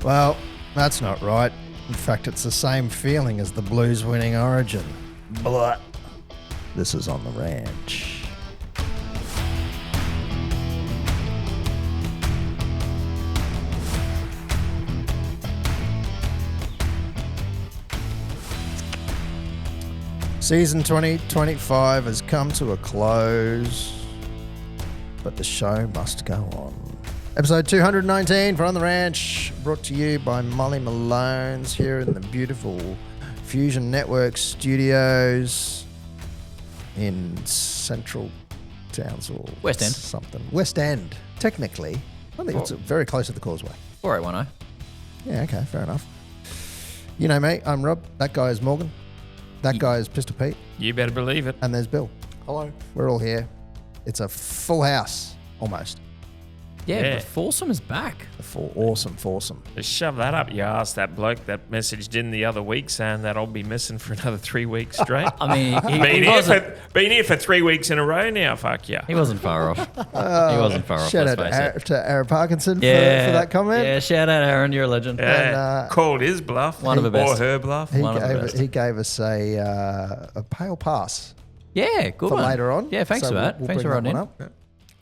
Well, that's not right. In fact, it's the same feeling as the Blues winning Origin. Blah. This is On the Ranch. Season 2025 has come to a close, but the show must go on. Episode 219 for On the Ranch, brought to you by Molly Malones here in the beautiful Fusion Network studios in Central Townsville. West End. Something. West End, technically. I think it's very close to the Causeway. 4810. Yeah, okay, fair enough. You know me, I'm Rob. That guy is Morgan. That guy is Pistol Pete. You better believe it. And there's Bill. Hello. We're all here. It's a full house, almost. Yeah, but Foursome is back. A full, awesome foursome. Just shove that up your ass, that bloke that messaged in the other week saying that I'll be missing for another 3 weeks straight. I mean, been here for 3 weeks in a row now, fuck yeah. he wasn't far off. He wasn't far off, Shout out let's face it. to Aaron Parkinson for that comment. Yeah, shout out Aaron, you're a legend. Yeah, called his bluff. One of the best. Or her bluff. He gave us a pale pass Yeah, good for one. later on. Yeah, thanks for that. We'll Thanks for bring that running one in. up.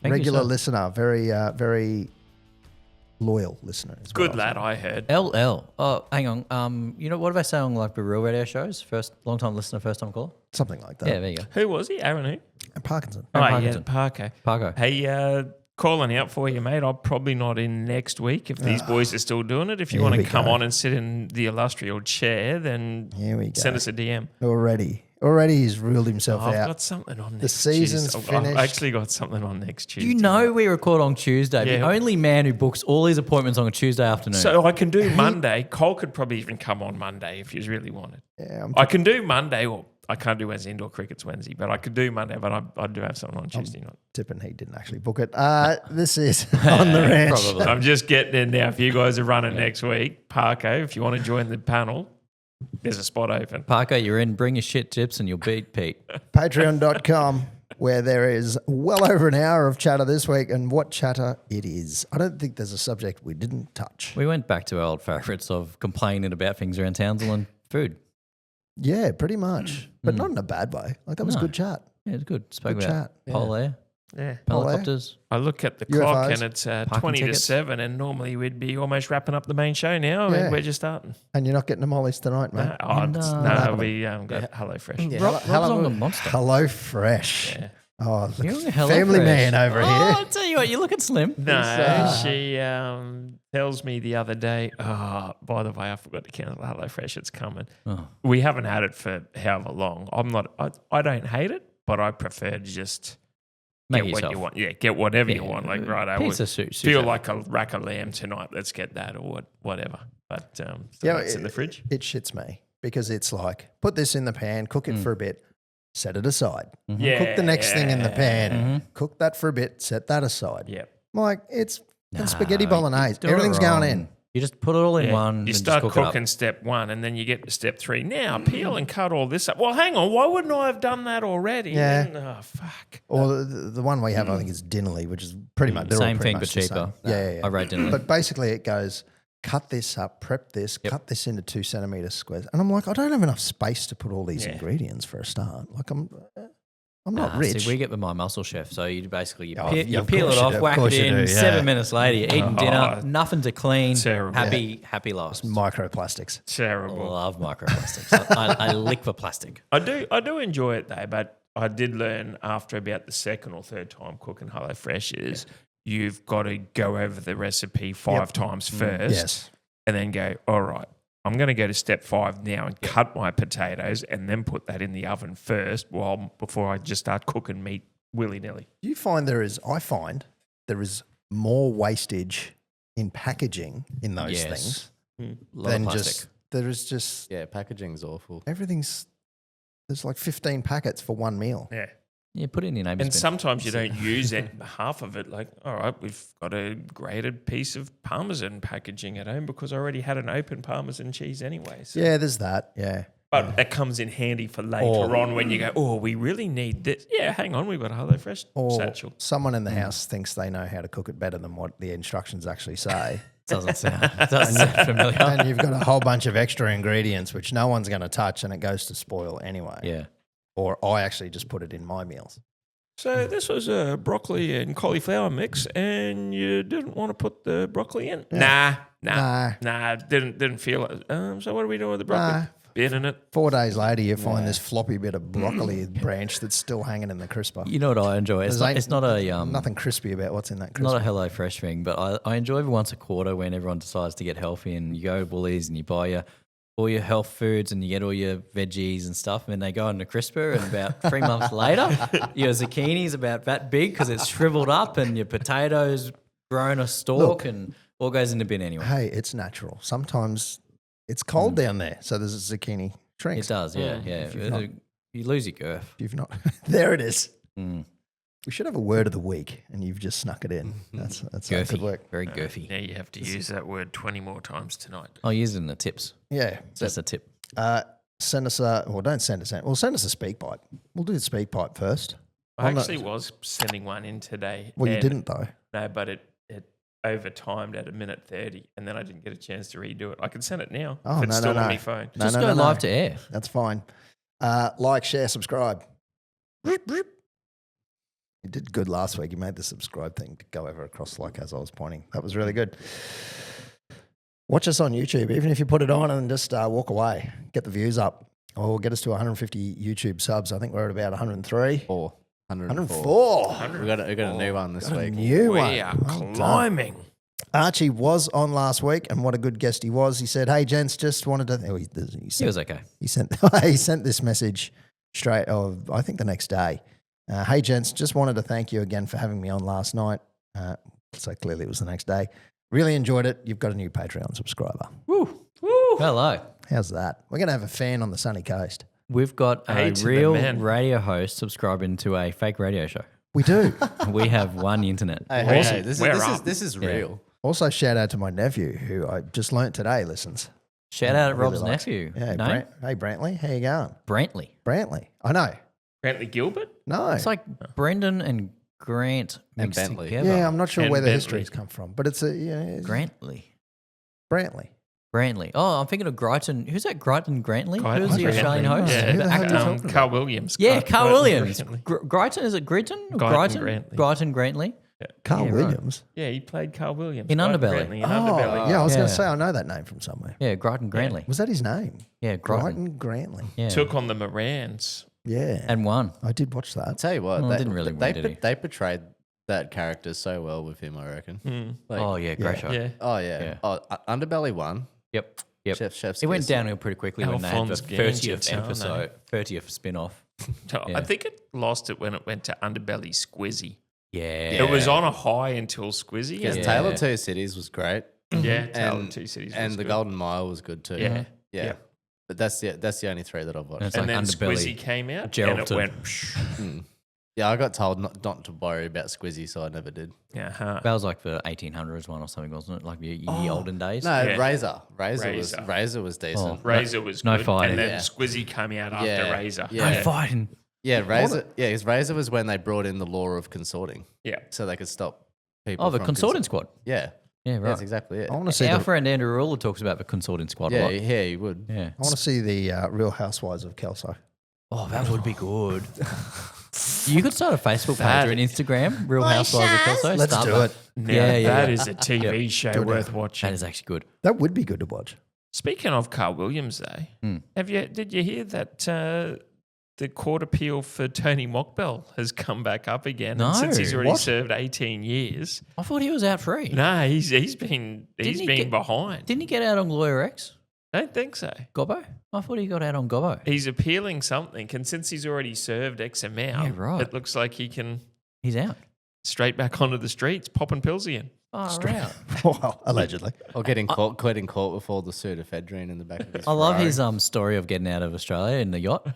Thank you, Regular sir. listener, very loyal listener. As Good well. lad, I heard. LL. Oh, hang on. You know, what do they say on like the real radio shows? Long time listener, first time caller? Something like that. Yeah, there you go. Who was he? Aaron who? And Parkinson. Oh, Parkinson. yeah, Parker. Parko. Hey, calling out for you, mate. I'm probably not in next week if these boys are still doing it. If you want to come on and sit in the illustrial chair, then Here we go. send us a DM. Already he's ruled himself I've out. got something on next The season's Tuesday. finished. I've actually got something on next Tuesday. You know we record on Tuesday. Yeah. The only man who books all his appointments on a Tuesday afternoon. So I can do Monday. Cole could probably even come on Monday if you really wanted. Yeah, I can do Monday, or I can't do Wednesday. Indoor cricket's Wednesday, but I could do Monday. But I do have something on Tuesday night. tipping he didn't actually book it. This is On the Ranch. Probably. I'm just getting in now. If you guys are running next week, Parko, if you want to join the panel, there's a spot open. Parker, you're in. Bring your shit tips and you'll beat Pete. Patreon.com, where there is well over an hour of chatter this week, and what chatter it is. I don't think there's a subject we didn't touch. We went back to our old favourites of complaining about things around Townsville and food. Yeah, pretty much, but not in a bad way. Like that was No. good chat. Yeah, it's good. Spoke Good about chat. pole air, Yeah. helicopters. I look at the UFOs. clock and it's 20 tickets. to 7, and normally we'd be almost wrapping up the main show now. Yeah. And we're just starting. And you're not getting the mollies tonight, mate. No, we got HelloFresh. Rob's on the monster. Hello Fresh. Yeah. Oh, the You're on Hello family Fresh. man over Oh, here. I'll tell you what, you're looking slim. No, she tells me the other day, oh, by the way, I forgot to cancel HelloFresh. It's coming. Oh. We haven't had it for however long. I don't hate it, but I prefer to just Make get it what yourself. you want. Yeah, get whatever you Yeah. want. Like, right, I Pizza would suit feel like a rack of lamb tonight. Let's get that or whatever. But so it's in the fridge. It shits me because it's like, put this in the pan, cook it for a bit, set it aside. Yeah, Cook the next thing in the pan, Mhm. cook that for a bit, set that aside. Yeah. I'm like, it's spaghetti No, bolognese. you do it Everything's going wrong. in. You just put it all in Yeah. one. You and start just cook cooking it up. step 1, and then you get to step 3. Now peel and cut all this up. Well, hang on. Why wouldn't I have done that already? Yeah. And, oh, fuck. Or the one we have, I think, is Dinnerly, which is pretty much they're all Same pretty thing, but much the cheaper. same. Yeah. I rate Dinnerly. But basically, it goes, cut this up, prep this, cut this into 2 centimetre squares, and I'm like, I don't have enough space to put all these ingredients for a start. Like I'm not rich. See, we get with my muscle chef. So you basically Oh, you yeah, of peel course it you off, do, of whack course it you in. do, yeah. 7 minutes later, you're eating dinner, nothing to clean. Terrible. Happy last. Microplastics. Terrible. Love microplastics. I lick for plastic. I do enjoy it though, but I did learn after about the second or third time cooking HelloFresh is you've got to go over the recipe 5 times first, Yes. and then go, all right, I'm going to go to step 5 now and cut my potatoes and then put that in the oven first before I just start cooking meat willy-nilly. Do you find I find there is more wastage in packaging in those Yes. things Lot than of plastic. just, there is just, Yeah, packaging's awful. there's like 15 packets for one meal. Yeah. Yeah, put it in your neighbour's And bin. sometimes you don't use half of it. Like, all right, we've got a grated piece of Parmesan packaging at home because I already had an open Parmesan cheese anyway. So. Yeah, there's that. Yeah. But that comes in handy for later on when you go, oh, we really need this. Yeah, hang on, we've got a HelloFresh Or satchel. someone in the house thinks they know how to cook it better than what the instructions actually say. Doesn't sound familiar. And you've got a whole bunch of extra ingredients which no one's going to touch, and it goes to spoil anyway. Yeah. Or I actually just put it in my meals. So this was a broccoli and cauliflower mix, and you didn't want to put the broccoli in? Yeah. Nah. Didn't feel it. So what are we doing with the broccoli? Nah. Bin in it. 4 days later, you find this floppy bit of broccoli branch that's still hanging in the crisper. You know what I enjoy? It's not a nothing crispy about what's in that crisper. not a Hello Fresh thing, but I enjoy every once a quarter when everyone decides to get healthy and you go to Woolies and you buy all your health foods and you get all your veggies and stuff, and then they go in the crisper, and about 3 months later, your zucchini's about that big because it's shriveled up, and your potatoes grown a stalk, and all goes in the bin anyway. Hey, it's natural. Sometimes it's cold down there, so there's a zucchini shrinks. It does, yeah. You lose your girth. If not, there it is. Mm. We should have a word of the week, and you've just snuck it in. That's Girthy. good work. Very girthy. Now you have to use that word 20 more times tonight. I'll use it in the tips. Yeah. Just a tip. Send us don't send us well, send us a speak pipe. We'll do the speak pipe first. I actually was sending one in today. Well, you and- didn't though. No, but it over-timed at 1:30, and then I didn't get a chance to redo it. I can send it now. Oh, if it's no, still no, on no. my phone. No, Just no, go no, no. live to air. That's fine. Like, share, subscribe. You did good last week. You made the subscribe thing to go over across like as I was pointing. That was really good. Watch us on YouTube, even if you put it on and just walk away. Get the views up. Or get us to 150 YouTube subs. I think we're at about 103. 104. 104. We got a new one this week. New one. We are Well done. climbing. Archie was on last week, and what a good guest he was. He said, "Hey, gents, just wanted to." Oh, he He sent, was okay. he sent he sent this message straight. Oh, I think the next day. Hey, gents, just wanted to thank you again for having me on last night. So clearly it was the next day. Really enjoyed it. You've got a new Patreon subscriber. Woo. Hello. How's that? We're gonna have a fan on the sunny coast. We've got Hey a to the real man. radio host subscribing to a fake radio show. We do. We have one internet. Hey, We're up. this is real. Also, shout out to my nephew, who I just learnt today listens. Shout out I at really Rob's likes- nephew. Yeah, Name? hey Brantley, how you going? Brantley. Brantley. I know. Brantley Gilbert? No. It's like Brendan and Grant And mixed Bentley. together. yeah, I'm not sure And where the Bentley. history's come from, but it's it's Grantley. Brantley. Brantley. Oh, I'm thinking of Gryton. Who's that? Gryton Grantley? Guyton Who's the Brantley. Australian host? Yeah, Who the hell are you actor. talking Carl Williams. Yeah, Carl Guyton Williams. Brantley. Gryton, is it Gryton? Grantley. Gryton Grantley. Carl Yeah, right. Williams. Yeah, he played Carl Williams. In Guyton Underbelly. Brantley in Oh, Underbelly. yeah, I was going Yeah. to say I know that name from somewhere. Yeah, Gryton Grantley. Was that his name? Yeah, Gryton. Gryton Grantley. Yeah. Took on the Morans. Yeah. And won. I did watch I'll that. tell you what, Well, they didn't really they, win, did he? they portrayed that character so well with him, I reckon. Mm. Like, Oh, yeah, great yeah. show. Yeah. oh yeah. Yeah. Oh, Underbelly won. Yep. Chef's It went kiss. downhill pretty quickly when they had the Alphonse 30th Gangitz, aren't episode, 30th spin-off. So Yeah. I think it lost it when it went to Underbelly Squizzy. Yeah. It was on a high until Squizzy. Because and- Tale of Two Cities was great, Yeah, Tale of and Two Cities. and was The good. Golden Mile was good too. Yeah. yeah. Yeah. But that's the only three that I've watched. It's And like then Underbelly. Squizzy came out and Geraldton. it went. Psh. Mm. Yeah, I got told not to worry about Squizzy, so I never did. Uh-huh. That was like the 1800s one or something, wasn't it? Like the olden days. Oh. No, Yeah. Razor was decent. Razor was No good. fighting. And then Yeah. Squizzy came out after Yeah. Razor. Yeah. No fighting. Yeah, Razor. Yeah, because Razor was when they brought in the law of consorting, Yeah. so they could stop people. Oh, the from consorting squad. Yeah, Yeah, right. that's exactly it. I want to see Our the, friend Andrew Ruler talks about the consorting squad a Yeah, lot. yeah, you would. Yeah. I want to see the Real Housewives of Kelso. Oh, that would be good. You could start a Facebook That- page or an Instagram, Real Housewives of Kelso. Let's Start do that. it. Now Yeah, yeah, that yeah. is a TV show Do it worth now. watching. That is actually good. That would be good to watch. Speaking of Carl Williams, though, Mm. did you hear that the court appeal for Tony Mockbell has come back up again? No. And since he's already What? served 18 years, I thought he was out free. no, he's been Didn't he been get- behind. Didn't he get out on Lawyer X? Don't think so. Gobbo? I thought he got out on Gobbo. He's appealing something, and since he's already served X amount, Yeah, right. it looks like he can He's out. straight back onto the streets, popping pills again. Far out. Well, allegedly. Or getting caught in court with all the pseudoephedrine in the back of his I love Ferrari. his story of getting out of Australia in the yacht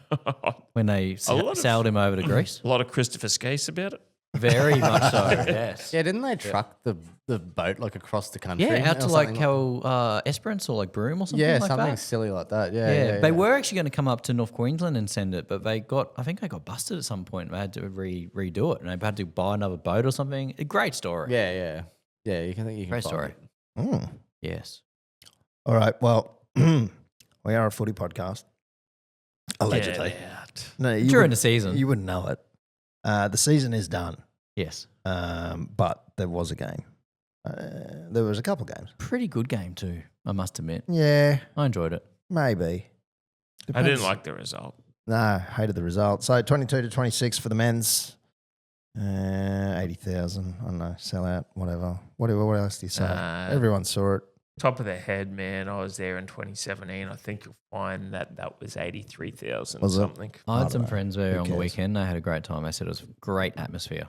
when they lot of- sailed him over to Greece. A lot of Christopher Skase about it. Very much so. Yes. Yeah, didn't they truck the boat like across the country? Yeah, out or to like something how Esperance or like Broome or something yeah, like something that. silly like that. Yeah, Yeah, yeah, they yeah. were actually going to come up to North Queensland and send it, but I think they got busted at some point. They had to redo it, and they had to buy another boat or something. A great story. Yeah, yeah, yeah. You can great find story. it. Yes. All right. Well, we are a footy podcast. Allegedly. Get out. No, you During wouldn't- the season. You wouldn't know it. The season is done, Yes. but there was a game. There was a couple games. Pretty good game too, I must admit. Yeah, I enjoyed it. maybe. I Depends. didn't like the result. No, hated the result. So 22 to 26 for the men's. 80,000. I don't know. Sell out, whatever. What else do you say? Everyone saw it. Top of the head, man. I was there in 2017. I think you'll find that was 83,000 Was it? something. I had don't some know. friends there Who on the cares? weekend. They had a great time. They said it was a great atmosphere.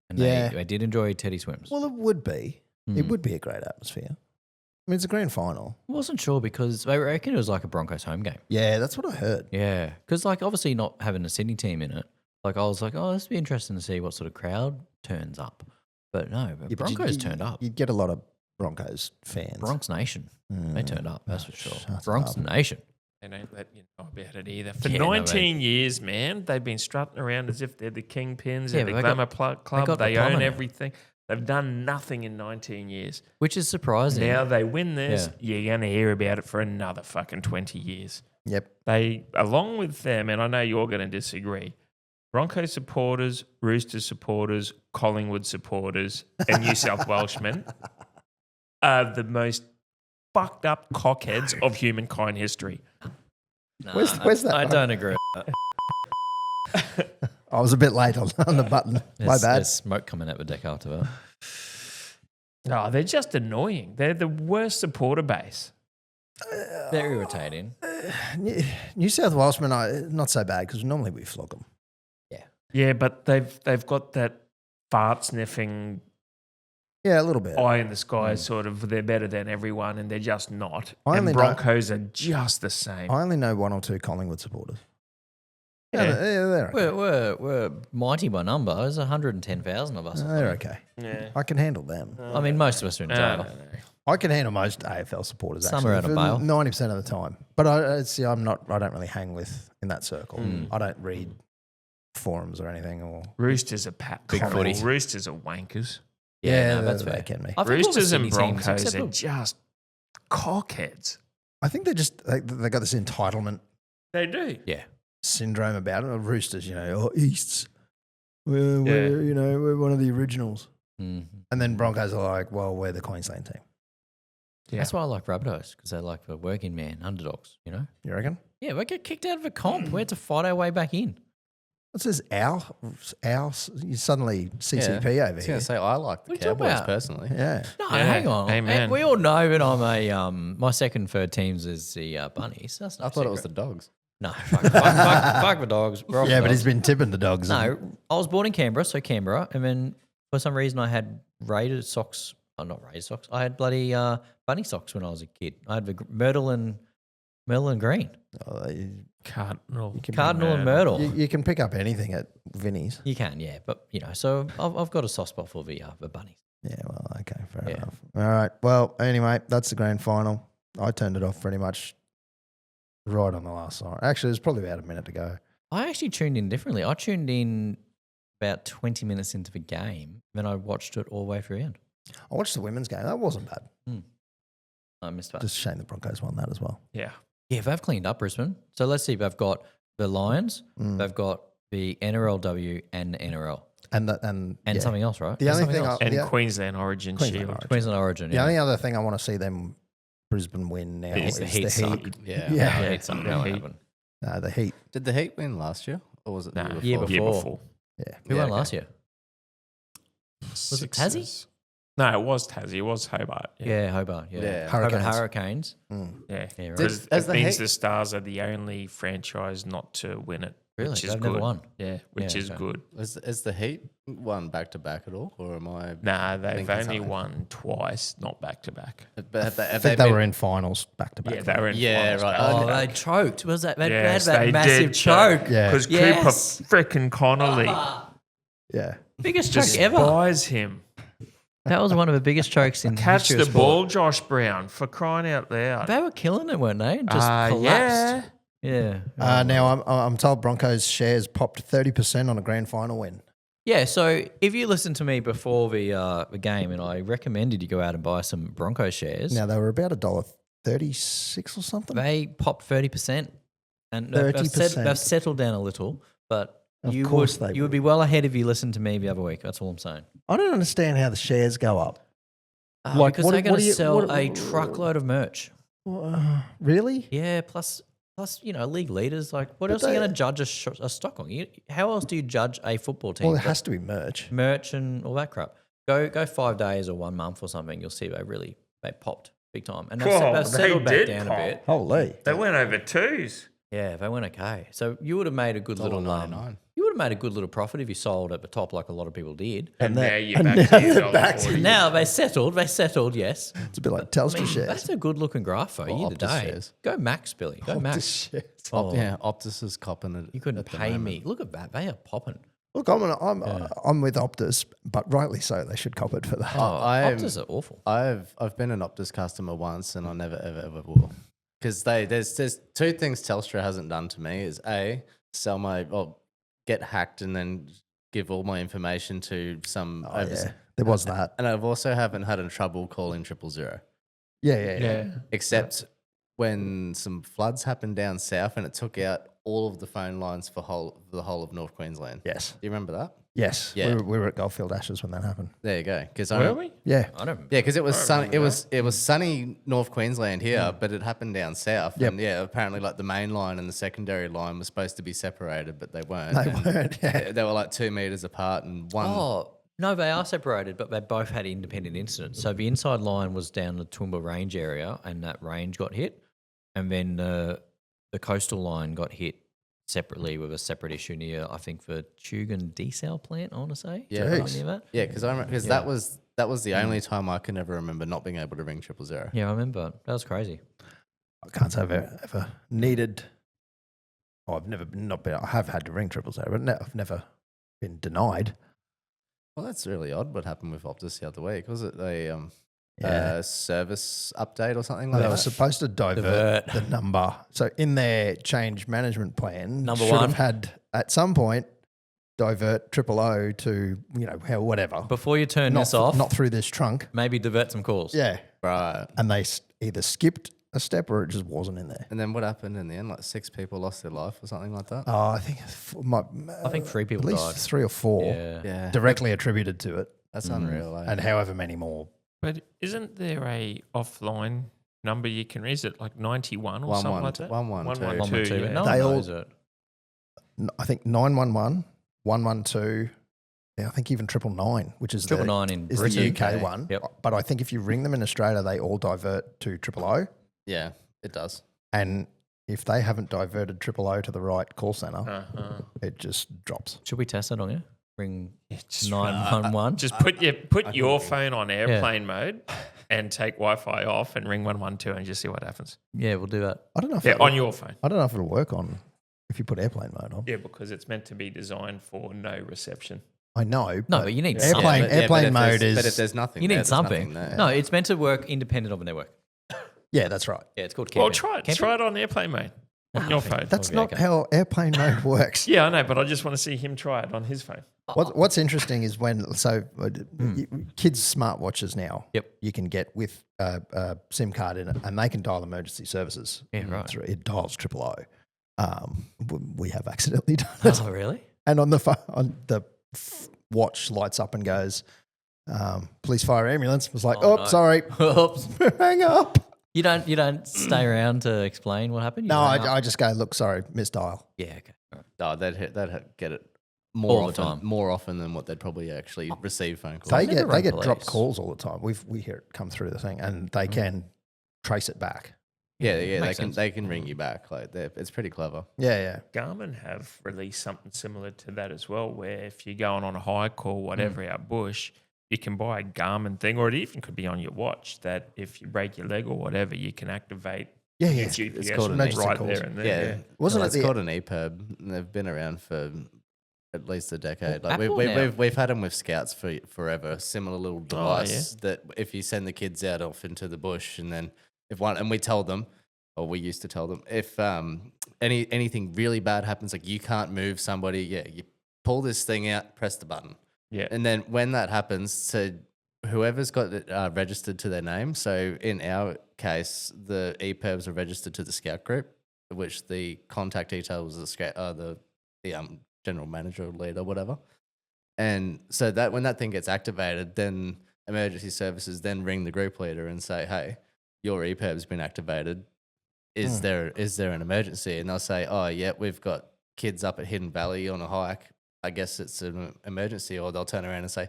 And Yeah. they did enjoy Teddy Swims. Well, it would be. It Mm. would be a great atmosphere. I mean, it's a grand final. I wasn't sure because they reckon it was like a Broncos home game. Yeah, that's what I heard. Yeah. Because, like, obviously not having a Sydney team in it, like, I was like, oh, this would be interesting to see what sort of crowd turns up. But no, Yeah, but Broncos turned up. You'd get a lot of Broncos fans. Bronx Nation. They Mm. turned up, that's for sure. Shut Bronx up. Nation. They don't let you know about it either. For Yeah, no, 19 years, man, they've been strutting around as if they're the kingpins, Yeah, they're but the they glamour got club, the they own plumber now. everything. They've done nothing in 19 years. Which is surprising. Now they win this, Yeah. you're going to hear about it for another fucking 20 years. Yep. They, along with them, and I know you're going to disagree, Broncos supporters, Roosters supporters, Collingwood supporters, and New South Welshmen are the most fucked up cockheads of humankind history. Nah, Where's that I one? don't agree. I was a bit late on the button. My bad. There's smoke coming out the deck after that. Oh, they're just annoying. They're the worst supporter base. They're irritating. New South Welshmen, not so bad because normally we flog them. Yeah, but they've got that fart sniffing Yeah, a little bit. eye in the sky sort of, they're better than everyone, and they're just not. I And only know- Broncos are just the same. I only know one or two Collingwood supporters. Yeah. They're okay. We're mighty by number. There's 110,000 of us. They're okay. Yeah. I can handle them. I mean, most of us are in jail. I can handle most AFL supporters. Some actually, are out of bail. 90% of the time. But I don't really hang with in that circle. Hmm. I don't read forums or anything. Or Roosters are Big footy. Roosters are wankers. No, that's they fair. can be. I think all the Roosters and Sydney teams, Broncos except are for- just cockheads. I think they got this entitlement They do. Yeah. syndrome about it. Roosters, Easts. We're one of the originals. Mhm. And then Broncos are like, well, we're the Queensland team. Yeah. That's why I like Rabbitohs, because they're like the working man underdogs, you know? You reckon? Yeah, we get kicked out of a comp. We had to fight our way back in. What's this? Our, you suddenly CCP I over was here. going to say, I like the What are you talking Cowboys about? personally. Yeah. No, Yeah, hang on. amen. We all know that I'm a my second third teams is the Bunnies. That's not I thought it was the Dogs. No, fuck the dogs. We're off Yeah, the but dogs. he's been tipping the dogs. No, I was born in Canberra, so Canberra, and then for some reason I had Raiders socks. Oh, not Raiders socks. I had bloody bunny socks when I was a kid. I had the Myrtle and green, Cardinal. Cardinal and Myrtle. You can pick up anything at Vinnie's. You can, yeah, but so I've got a soft spot for the bunnies. Yeah, well, okay, fair Yeah. enough. All right. Well, anyway, that's the grand final. I turned it off pretty much right on the last song. Actually, it was probably about a minute to go. I actually tuned in differently. I tuned in about 20 minutes into the game, then I watched it all the way through the end. I watched the women's game. That wasn't bad. I missed that. Just a shame the Broncos won that as well. Yeah. Yeah, they've cleaned up Brisbane. So let's see. They've got the Lions, they've got the NRLW and the NRL, And yeah. something else, right? The There's only something thing else. And Yeah. Queensland Origin Queensland Shield. Origin. Queensland Origin. The Yeah. only other thing I want to see them Brisbane win now Is is the the Heat Heat. suck. Yeah. Yeah. It's something that Heat. happened. No, the Heat. Did the Heat win last year? Or was it the No, year Year before? before. Year before. Yeah. Who Yeah, won okay. last year? Was it Tassie? Sixers. No, it was Tassie. It was Hobart. Yeah, Hobart. Yeah. Yeah. Hurricanes. Hurricanes. Yeah. Yeah, right. Because As it the means Heat- the Stars are the only franchise not to win it. Really? Which is They've good. never won. Yeah, which Yeah, is okay. good. Is the Heat won back to back at all? Or am I. Nah, they've Thinking only something. won twice, not back to back. But have they, I have think they they been- were in finals back to back. Yeah, they were in Yeah, finals right. back to Oh, they back. choked. Was that? They Yes, had that they massive did choke. Yeah. Because Yes. Cooper frickin' Connolly Yeah. Biggest choke ever. despises him. That was one of the biggest chokes in Catch history the of sport. ball, Josh Brown, for crying out loud. They were killing it, weren't they? Just collapsed. Yeah. Now I'm told Broncos shares popped 30% on a grand final win. Yeah, so if you listened to me before the game and I recommended you go out and buy some Broncos shares, Now, they were about $1.36 or something. they popped 30%. And 30%. they've settled down a little, but Of you course would they you would be well ahead if you listened to me the other week. That's all I'm saying. I don't understand how the shares go up. Because what- they're going what to do you- sell what- a truckload of merch. Really? Yeah, plus league leaders. Like, what But else are you they- going to judge a stock on? How else do you judge a football team? Well, there has to be merch. Merch and all that crap. Go 5 days or 1 month or something. You'll see they popped big time, and Whoa, they've they settled back did down pop. a bit. Holy. They went over twos. Yeah, they went okay. So you would have made a good little $1.99. you would have made a good little profit if you sold at the top like a lot of people did. And that- now you're and back now to your they're back to- $1.40. Now they settled. Yes, It's a bit like Telstra shares. that's a good looking graph for you Optus today. shares. Go Max, Billy. Go Optus Max. shares. Oh, Yeah, Optus is copping it. you couldn't at the pay moment. me. Look at that. They are popping. Look, I'm with Optus, but rightly so. They should cop it for that. Oh, I'm- Optus are awful. I've been an Optus customer once, and I never ever will. Because there's two things Telstra hasn't done to me is get hacked and then give all my information to some Oh, yeah. There was that. and I've also haven't had a trouble calling 000. Yeah. Except when some floods happened down south and it took out all of the phone lines for the whole of North Queensland. Yes. Do you remember that? Yes. Yeah. We were at Goldfield Ashes when that happened. There you go. Because Were we? Yeah. I don't. Yeah, because it was I sunny. remember It was sunny North Queensland here, but it happened down south. Yep. And yeah, apparently like the main line and the secondary line were supposed to be separated, but they weren't. They And weren't. Yeah. They were like 2 meters apart, and one. Oh no, they are separated, but they both had independent incidents. So the inside line was down the Toowoomba Range area, and that range got hit, and then the coastal line got hit separately with a separate issue near, I think, the Tugun desal plant. I want to say. Yeah. Is that Jeez. near that? Yeah, because that was the only time I can ever remember not being able to ring 000. Yeah, I remember. That was crazy. I can't say I've ever needed. Oh, I've never not been. I have had to ring 000, but I've never been denied. Well, that's really odd. What happened with Optus the other week? Was it Yeah. a service update or something They like were that? supposed to divert the number. So in their change management plan, Number should one. have had at some point divert 000 to whatever. Before you turn Not this th- off, not through this trunk. maybe divert some calls. Yeah, Right. and they either skipped a step or it just wasn't in there. And then what happened in the end? Like 6 people lost their life or something like that? Oh, I think I think 3 people at least died. 3 or 4 Yeah. Yeah. directly attributed to it, That's unreal. Eh? and however many more. But isn't there a offline number you can ring? Is it like 91 or something like that? 112. 112, 112, yeah. no They one all- knows it. I think 911, 112. Yeah, I think even 999, which is 999 in is the Britain. UK UK. one. Yep. But I think if you ring them in Australia, they all divert to 000. Yeah, it does. And if they haven't diverted 000 to the right call center, Uh-huh. it just drops. Should we test that on you? Ring Just 911. Just put your phone on airplane mode and take Wi-Fi off and ring 112 and just see what happens. Yeah, we'll do that. I don't know if Yeah, it'll- on your phone. I don't know if it'll work on if you put airplane mode on. Yeah, because it's meant to be designed for no reception. I know. No, but you need airplane something. airplane if mode there's- is. But if there's nothing, You there, need there's something. nothing there. No, it's meant to work independent of a network. yeah, that's right. Yeah, it's called Well, camping. try it. Camping? Try it on airplane mode on your phone. That's Okay, not okay. how airplane mode works. Yeah, I know, but I just want to see him try it on his phone. What's interesting is when kids' smartwatches now, Yep. you can get with a SIM card in it, and they can dial emergency services. Yeah, right. It dials 000. We have accidentally done it, Oh, really? and on the watch lights up and goes, "Police, fire, ambulance." I was like, Oh, "Oh, no. sorry, Oops. hang up." You don't stay around to explain what happened? You No, hang up? I just go, "Look, sorry, misdial." Yeah, okay. All right. Oh, they'd get it All the time. more often than what they'd probably actually receive phone calls. They never get rang dropped police. calls all the time. We hear it come through the thing, and they can trace it back. yeah, Makes sense. they can ring you back. Like it's pretty clever. Yeah. Garmin have released something similar to that as well, where if you're going on a hike or whatever out bush, you can buy a Garmin thing, or it even could be on your watch that if you break your leg or whatever, you can activate Yeah. your GPS It's called an right emergency calls. there and there. Yeah, Yeah. Wasn't Well, it it's the- called an EPIRB. And they've been around for at least a decade. Like Apple now. we've had them with scouts for forever. Similar little device that if you send the kids out off into the bush, and then we told them, or we used to tell them, if anything really bad happens, like you can't move somebody, you pull this thing out, press the button. Yeah. And then when that happens, so whoever's got it registered to their name. So in our case, the EPIRBs are registered to the Scout group, which the contact details was the general manager or leader, whatever. And so that when that thing gets activated, then emergency services then ring the group leader and say, "Hey, your EPIRB's been activated. Is there an emergency?" And they'll say, "Oh, yeah, we've got kids up at Hidden Valley on a hike. I guess it's an emergency." Or they'll turn around and say,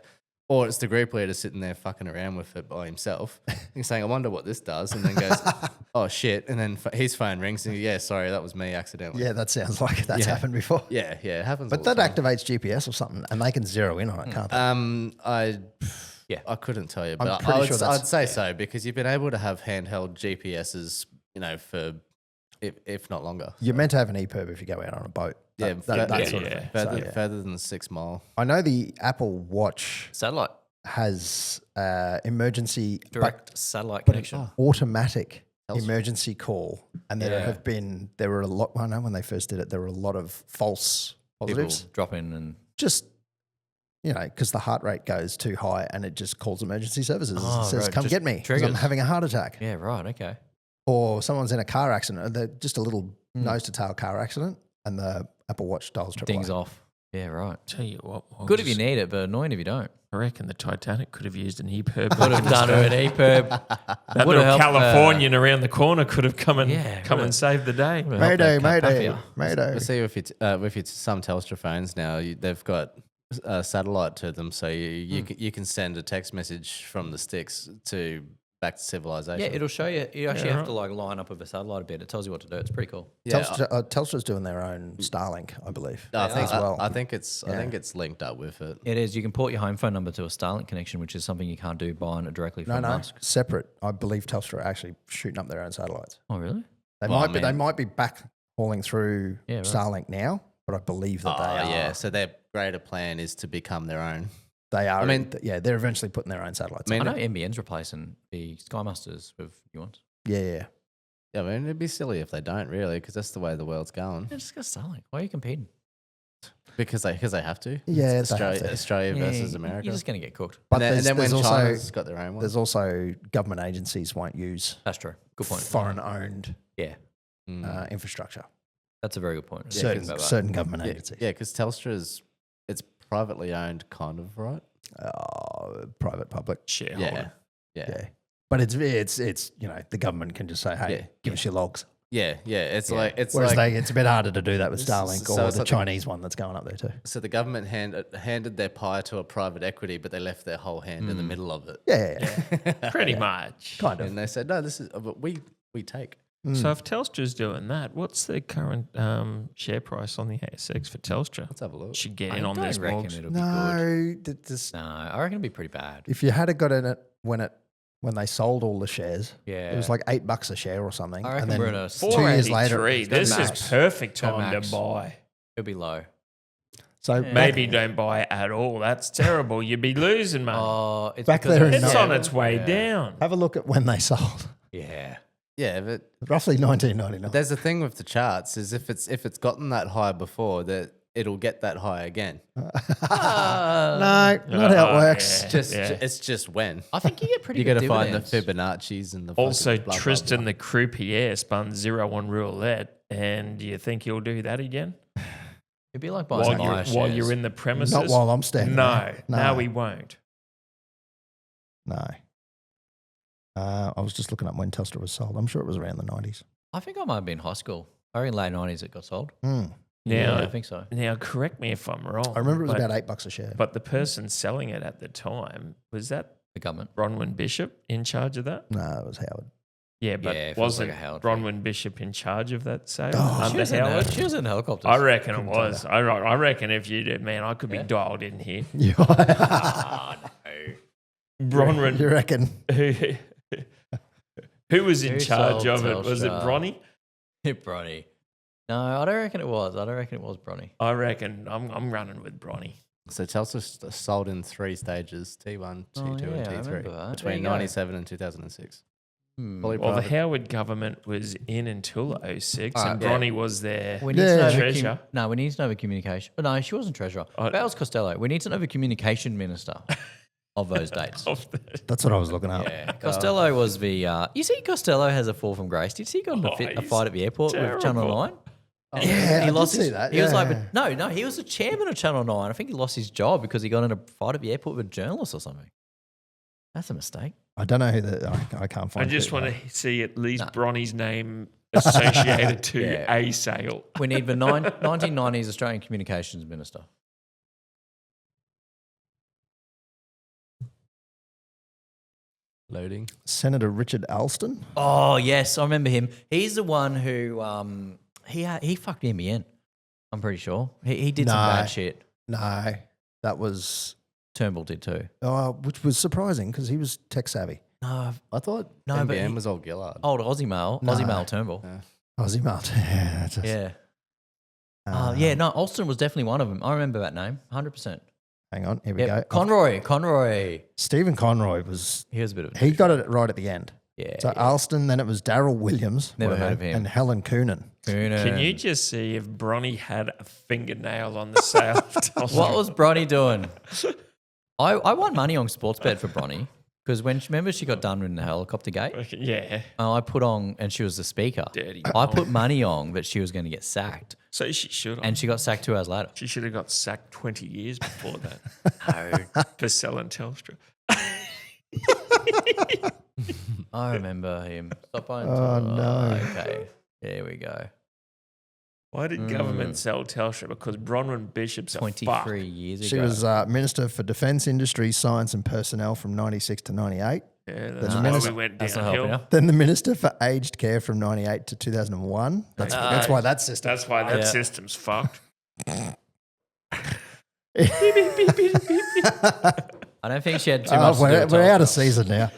or it's the group leader sitting there fucking around with it by himself. He's saying, "I wonder what this does," and then goes, "Oh shit!" And then his phone rings and "Yeah, sorry, that was me accidentally." Yeah, that sounds like that's happened before. Yeah, it happens. But all that the time. activates GPS or something, and they can zero in on it, can't they? I couldn't tell you, I'm but pretty sure I'd say so because you've been able to have handheld GPSs, for if not longer. You're meant to have an EPIRB if you go out on a boat. That sort of thing. Further than 6 mile. I know the Apple Watch Satellite. has emergency Direct satellite but connection. automatic Telstra. emergency call, and there were a lot. I know when they first did it, there were a lot of false People positives. drop in and Just because the heart rate goes too high, and it just calls emergency services. Oh, It says, right, "Come just get me, 'cause I'm triggers. having a heart attack." yeah, right, okay. Or someone's in a car accident, they're just a little nose to tail car accident, and the Apple Watch dials triple Dings off. Yeah, right. Tell you what, Good if you need it, but annoying if you don't. I reckon the Titanic could have used an EPIRB. Would have done an EPIRB. That Would little have helped, Californian around the corner could have come and would've- saved the day. Would have helped Mayday, that mayday, Carpathia. mayday. But see, with some Telstra phones now, they've got satellite to them, so you can send a text message from the sticks to back to civilization. Yeah, it'll show you. You actually have to line up with a satellite a bit. It tells you what to do. It's pretty cool. Yeah, Telstra's doing their own Starlink, I believe. I think as well. I think it's linked up with it. It is. You can port your home phone number to a Starlink connection, which is something you can't do buying it directly from no, Musk. separate. I believe Telstra are actually shooting up their own satellites. Oh, really? They Well, might be back hauling through Yeah, right. Starlink now, but I believe that they are. Yeah. So their greater plan is to become their own. They are. I mean- they're eventually putting their own satellites. I I mean, know NBN's replacing the Skymasters with new ones. yeah. I mean, it'd be silly if they don't really, because that's the way the world's going. Yeah, just go Starlink. Why are you competing? Because they have to. Yeah, It's they have Australia, to. Australia versus Yeah, America. You're just going to get cooked. But and then when there's China's got their own one. there's also government agencies won't use That's true. Good point. foreign-owned Yeah, infrastructure. that's a very good point. Yeah, Certain 'cause- certain government Yeah, agencies. because Telstra's it's privately owned, kind of, right? Private, public. Shareholder. Yeah. But it's the government can just say, "Hey, Yeah. give us your logs." Yeah. It's Whereas like it's a bit harder to do that with Starlink so or it's the like Chinese one that's going up there too. so the government handed their pie to a private equity, but they left their whole hand in the middle of it. Yeah. Pretty much. Kind of. And they said, "No, this is but we take." So if Telstra's doing that, what's the current share price on the ASX for Telstra? Let's have a look. Should get I in on don't this, reckon Morgs. it'll be good. No, No, I reckon it'll be pretty bad. if you had got in it when they sold all the shares, Yeah. it was like $8 a share or something. I reckon and then we're in a 2 years later, 483. it's gonna This be is max. perfect Go time max. to buy. It'll be low. So Maybe don't buy at all. That's terrible. You'd be losing money. Oh, it's Back because there of in It's no- on its way Yeah. down. have a look at when they sold. Yeah. Yeah, but Roughly 1999. there's the thing with the charts is if it's gotten that high before, that it'll get that high again. No, not how it works. Yeah. It's just when. I think you get pretty You good got to find the dividends. Fibonacci's and the Also, fucking blah, blah, Tristan blah. the croupier spun 0 on roulette. And do you think he'll do that again? It'd be like buying While you're in the premises? Not while I'm standing No, there. no, he won't. No. I was just looking up when Telstra was sold. I'm sure it was around the 90s. I think I might have been in high school. I reckon late 90s it got sold. Now, Yeah, I think so. now, correct me if I'm wrong. I remember it was but, about $8 a share. But the person selling it at the time, was that The government. Bronwyn Bishop in charge of that? No, it was Howard. Yeah, but Yeah, it feels like wasn't a Howard Bronwyn Bishop in charge of that sale Oh, under Howard? She was in helicopters. I reckon it Couldn't tell was. I reckon if you did, man, I could be dialed in here. You, Oh, no. Bronwyn, you reckon? who was in Who charge sold of it? Was it Telstra? Bronny? Bronny. No, I don't reckon it was. I don't reckon it was Bronny. I reckon I'm running with Bronny. So Telstra sold in 3 stages: T1, T2, Oh, yeah, and I T3 remember that. There between you go. 97 and 2006. Fully Well, the private. Howard government was in until 06 and yeah. Bronny was there. We need to know treasurer. no, we need to know the communication. Oh, no, she wasn't treasurer. That was Costello. We need to know the communication minister of those dates. That's what I was looking at. Yeah, Costello was the. You see, Costello has a fall from grace. Did you see he got in a he's fight at the airport with Channel terrible. 9? Yeah, I he did lost see his, that. He was like, yeah. no, he was the chairman of Channel 9. I think he lost his job because he got in a fight at the airport with a journalist or something. That's a mistake. I don't know who I can't I find. just who want they to see at least Bronny's name associated to Yeah. a sale. We need the 1990s Australian Communications Minister. Loading. are. Senator Richard Alston. Oh yes, I remember him. He's the one who he fucked the NBN. I'm pretty sure he did some No. bad shit. No, that was Turnbull did too. which was surprising because he was tech savvy. No, I thought No, but NBN he- was old Gillard. old Aussie Mail, No. Aussie Mail Turnbull. Aussie Mart. Yeah. Just, Yeah. Yeah, no, Alston was definitely one of them. I remember that name, 100%. Hang on. Here we go. Conroy. Stephen Conroy was. He was a bit of a He got it right at the end. yeah. So Alston, then it was Darryl Williams. Never whatever, heard of him. And Helen Coonan. Can you just see if Bronny had a fingernail on the sale of Telstra? What was Bronny doing? I won money on Sportsbet for Bronny because remember she got done in the helicopter gate. Yeah. I put on, and she was the speaker. Dirty. I put money on that she was going to get sacked, So she should have. and she got sacked 2 hours later. She should have got sacked 20 years before that No, for selling Telstra. I remember him. Stop buying. Oh, no. Okay, there we go. Why did government sell Telstra? Because Bronwyn Bishop's a 23 fuck. years ago. She was Minister for Defence Industry, Science and Personnel from 96 to 98. Yeah, the that's why minister- we went That's not helping downhill. you. Then the Minister for Aged Care from 98 to 2001. That's why that system. That's why that Yeah. system's fucked. I don't think she had too much to do we're with we're out Telstra. of season now.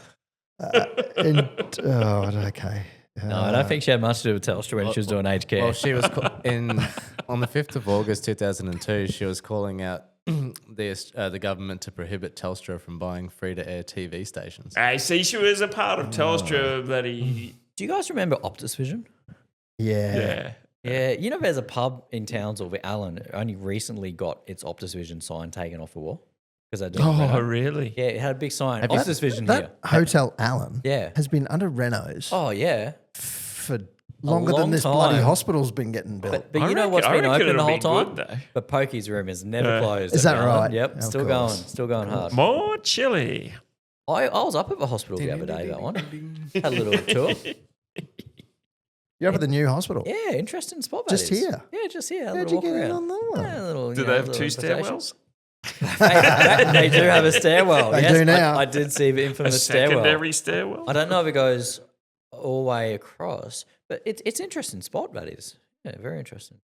Okay. No, I don't think she had much to do with Telstra when she was doing aged care. Well, she was on the 5th of August 2002. She was calling out the government to prohibit Telstra from buying free-to-air TV stations. Hey, see, she was a part of Telstra, bloody. Do you guys remember Optus Vision? Yeah. Yeah. Yeah, you know there's a pub in Townsville where Allen only recently got its Optus Vision sign taken off the wall. Because they didn't Oh, reno. really? Yeah, it had a big sign. That- Optus Vision here. That Hotel Allen Yeah. has been under renos Oh, yeah. for longer than long this bloody time. hospital's been getting built. But I you know what's reckon- been I reckon open the it'll whole be time? good, though. But Pokey's room is never closed. Is at that the Allen. right? Yep, Of still course. going. Still going hard. More chili. I was up at the hospital the other day, that one. Had a little tour. You're up at the new hospital. Yeah, interesting spot. Just that is. here? Yeah, just here. A How'd little you walk get in around. on that one? Yeah, a little, Do you they know, have little two invitations. stairwells? They do have a stairwell. They yes, do now. I did see the A infamous stairwell. secondary stairwell? I don't know if it goes all the way across, but it's an interesting spot, that is. Yeah, very interesting.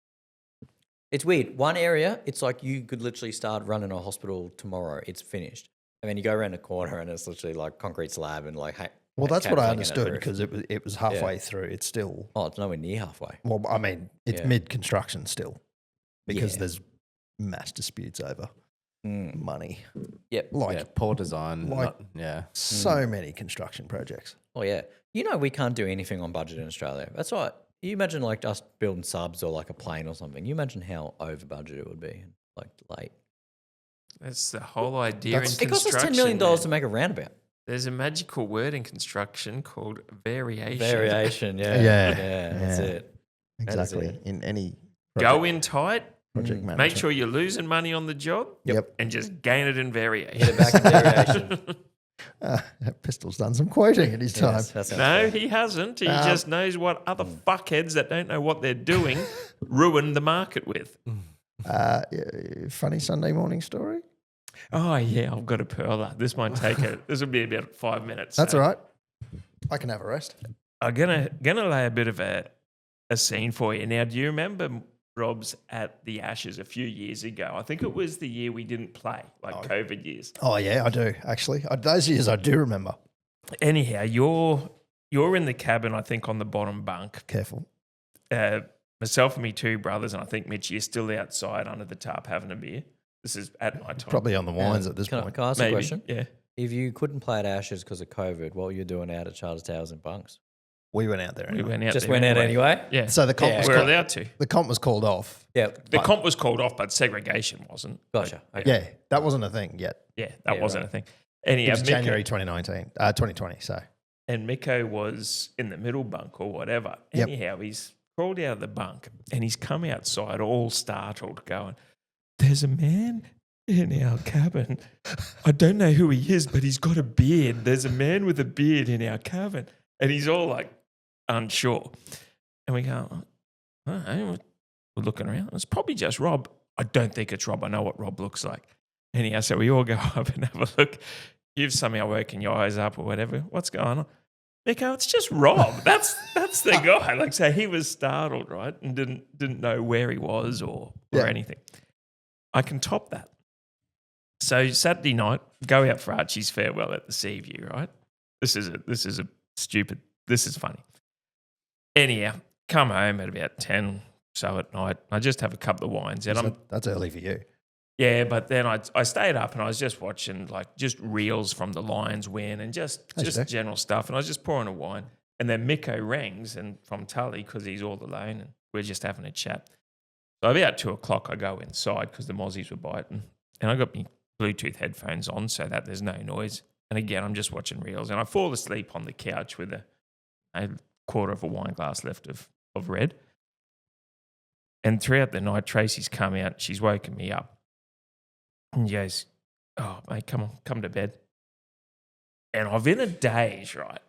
It's weird. One area, it's like you could literally start running a hospital tomorrow. It's finished. And then you go around the corner and it's literally like concrete slab and like, hey. Well, that's what I hanging out understood the roof. because it was halfway through. It's still, Oh, it's nowhere near halfway. well, I mean, it's Yeah. mid-construction still because Yeah. there's mass disputes over money. Yep. Like Yeah, poor design. Like- yeah. so many construction projects. Oh, yeah. You know, we can't do anything on budget in Australia. That's right. You imagine like us building subs or like a plane or something. You imagine how over budget it would be, like late. That's the whole idea in That's- It construction. costs us $10 million man. to make a roundabout. There's a magical word in construction called variation. Variation, yeah. Yeah, that's yeah. it. Exactly. it. In any Go in tight, project management. make sure you're losing money on the job, Yep. and just gain it in variation. Hit it back in variation. Pistol's done some quoting at his time. Yes, that sounds No, fair. he hasn't. He just knows what other fuckheads that don't know what they're doing ruin the market with. Yeah, funny Sunday morning story. Oh yeah, I've got a perler. This might take this will be about 5 minutes. That's so all right. I can have a rest. I'm gonna lay a bit of a scene for you. Now, do you remember Rob's at the Ashes a few years ago? I think it was the year we didn't play, like COVID years. Oh yeah, I do actually. Those years I do remember. Anyhow, you're in the cabin, I think, on the bottom bunk. Careful. Myself and me two brothers, and I think Mitch, you're still outside under the tarp having a beer. This is at night time. Probably on the wines at this Can I point. ask a Maybe. question? Yeah. if you couldn't play at Ashes because of COVID, what were you doing out at Charters Towers and Bunks? We went out there. We Anyway. went out Just there went out anyway? Yeah. So the comp Yeah, was we're called, allowed to. the comp was called off. Yeah. The comp was called off, but segregation wasn't. Gotcha. Okay. Yeah, that wasn't a thing yet. Yeah, that Yeah, wasn't right. a thing. It Anyhow, was January 2020. So and Miko was in the middle bunk or whatever. Yep. Anyhow, he's crawled out of the bunk and he's come outside all startled going, there's a man in our cabin. I don't know who he is, but he's got a beard. There's a man with a beard in our cabin. And he's all like unsure. And we go, I don't know. We're looking around. It's probably just Rob. I don't think it's Rob. I know what Rob looks like. Anyhow, so we all go up and have a look. You've somehow woken your eyes up or whatever. What's going on? Miko, it's just Rob. That's the guy. Like, so he was startled, right? And didn't know where he was or anything. I can top that. So Saturday night, go out for Archie's farewell at the Sea View, right? This is funny. Anyhow, come home at about 10 so at night. I just have a couple of wines and that's early for you. yeah, but then I stayed up and I was just watching like just reels from the Lions win and just general stuff. And I was just pouring a wine. And then Miko rings and from Tully because he's all alone and we're just having a chat. So about 2 o'clock I go inside because the mozzies were biting. And I got my Bluetooth headphones on so that there's no noise. And again, I'm just watching reels. And I fall asleep on the couch with a quarter of a wine glass left of red. And throughout the night, Tracy's come out. She's woken me up. And he goes, oh, mate, come on, come to bed. And I've in a daze, right?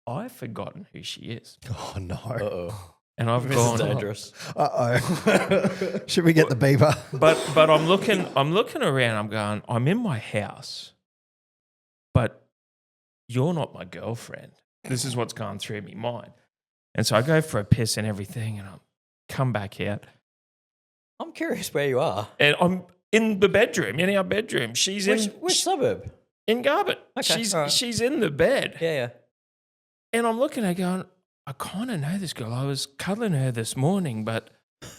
I've forgotten who she is. Oh no. Uh-oh. And I've This gone, is dangerous. Uh-oh. Should we get the beeper? but I'm looking around, I'm going, I'm in my house, but you're not my girlfriend. This is what's going through my mind. And so I go for a piss and everything, and I come back out. I'm curious where you are. And I'm in the bedroom, in our bedroom. She's Which suburb? in Garbutt. Okay, all right. She's in the bed. Yeah. And I'm looking at her going, I kind of know this girl. I was cuddling her this morning, but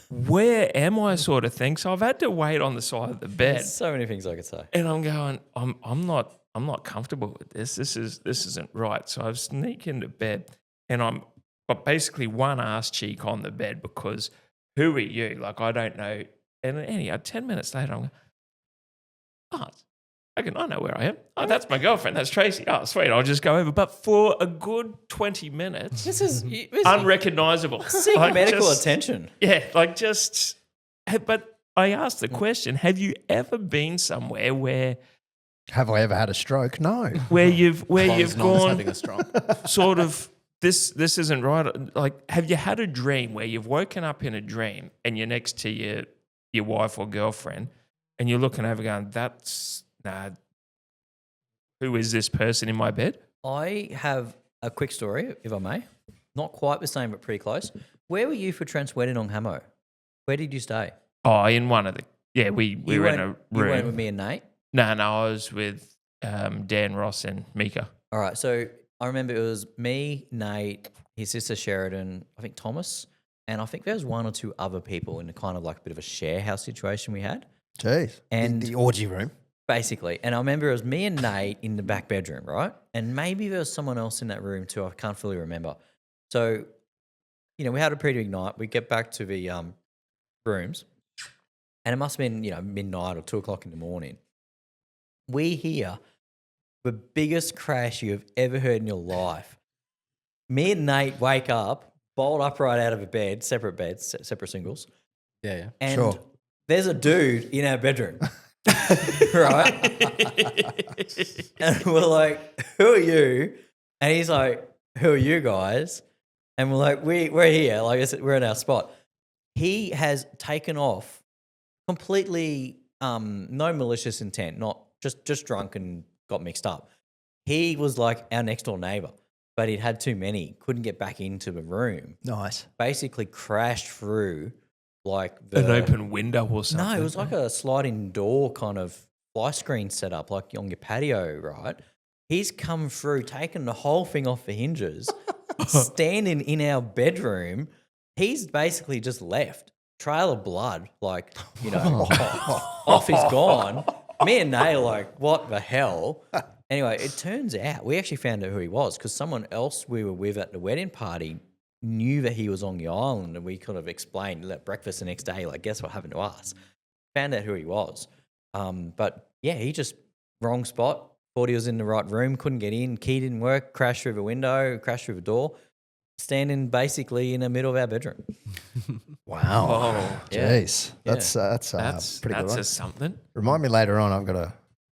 where am I sort of thing? So I've had to wait on the side of the bed. There's so many things I could say. And I'm going, I'm not comfortable with this. This isn't right. So I sneak into bed and I'm got basically one ass cheek on the bed because who are you? Like, I don't know. And anyhow, 10 minutes later, I'm going, I know where I am. Oh, that's my girlfriend. That's Tracy. Oh, sweet. I'll just go over. But for a good 20 minutes, This is unrecognizable. seek Like, medical just- attention. Yeah, like just. But I asked the question: have you ever been somewhere where Have I ever had a stroke? No. you've Bon's gone having a stroke. sort of this isn't right? Like, have you had a dream where you've woken up in a dream and you're next to your wife or girlfriend and you're looking over going, that's nah. Who is this person in my bed? I have a quick story, if I may. Not quite the same, but pretty close. Where were you for Trent's wedding on Hamo? Where did you stay? Oh, in one of the we were in a room. You went with me and Nate? No, I was with Dan Ross and Mika. All right, so I remember it was me, Nate, his sister Sheridan, I think Thomas, and I think there was one or two other people in a kind of like a bit of a share house situation we had. Jeez. And the orgy room. basically, and I remember it was me and Nate in the back bedroom, right? And maybe there was someone else in that room too. I can't fully remember. So, we had a pretty big night. We get back to the rooms, and it must have been, midnight or 2 o'clock in the morning. We hear the biggest crash you have ever heard in your life. Me and Nate wake up, bolt upright out of a bed, separate beds, separate singles. Yeah. And Sure. there's a dude in our bedroom. Right? And we're like, who are you? And he's like, who are you guys? And we're like, we're here. Like I said, we're in our spot. He has taken off completely, no malicious intent, not just drunk and got mixed up. He was like our next door neighbor, but he'd had too many, couldn't get back into the room. Nice. Basically crashed through like An open window or something. No, it was like a sliding door kind of fly screen setup, like on your patio, right? He's come through, taken the whole thing off the hinges, standing in our bedroom. He's basically just left. Trail of blood, like, off he's gone. Me and Nay are like, what the hell? Anyway, it turns out we actually found out who he was because someone else we were with at the wedding party knew that he was on the island, and we could have explained at breakfast the next day, like, guess what happened to us? Found out who he was. But yeah, he just wrong spot. Thought he was in the right room, couldn't get in, key didn't work, crashed through the window, crashed through the door, standing basically in the middle of our bedroom. Wow. Whoa. Jeez. Yeah. That's pretty good That's one. a something. Remind me later on, I've got a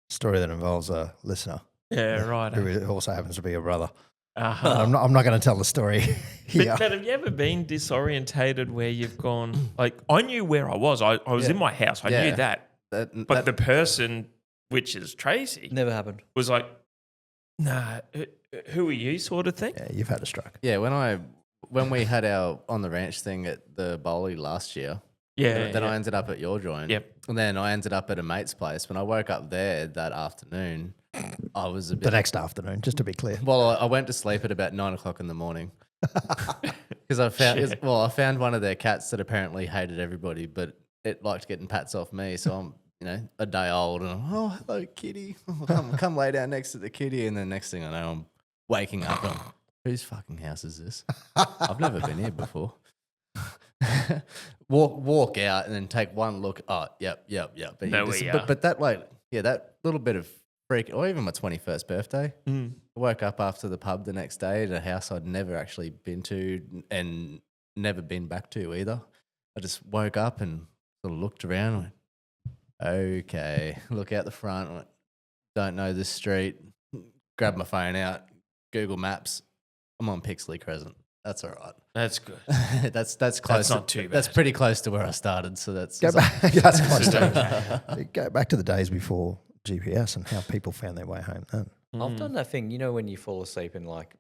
story that involves a listener Yeah, right. who also happens to be a brother. Uh-huh. I'm not going to tell the story here. But have you ever been disorientated where you've gone, like, I knew where I was. I was in my house. I knew that. But the person, which is Tracy, Never happened. was like, nah, who are you sort of thing? Yeah, you've had a stroke. Yeah, when we had our on the ranch thing at the bowling last year, Yeah. then I ended up at your joint. Yep. And then I ended up at a mate's place. When I woke up there that afternoon, I was a The bit. next afternoon, just to be clear. Well, I went to sleep at about 9 o'clock in the morning because I found one of their cats that apparently hated everybody, but it liked getting pats off me. So I'm a day old, and I'm, oh, hello, kitty. Come lay down next to the kitty, and then next thing I know, I'm waking up. And I'm, whose fucking house is this? I've never been here before. walk out and then take one look. Oh, yep. But that that little bit of freak, or even my 21st birthday. I woke up after the pub the next day at a house I'd never actually been to and never been back to either. I just woke up and sort of looked around and went, okay, look out the front, went, don't know this street, grab my phone out, Google Maps, I'm on Pixley Crescent. That's all right. That's good. that's close. not too bad. That's pretty close to where I started. So that's Go back. That's close to Go back to the days before GPS and how people found their way home then. I've done that thing, when you fall asleep in like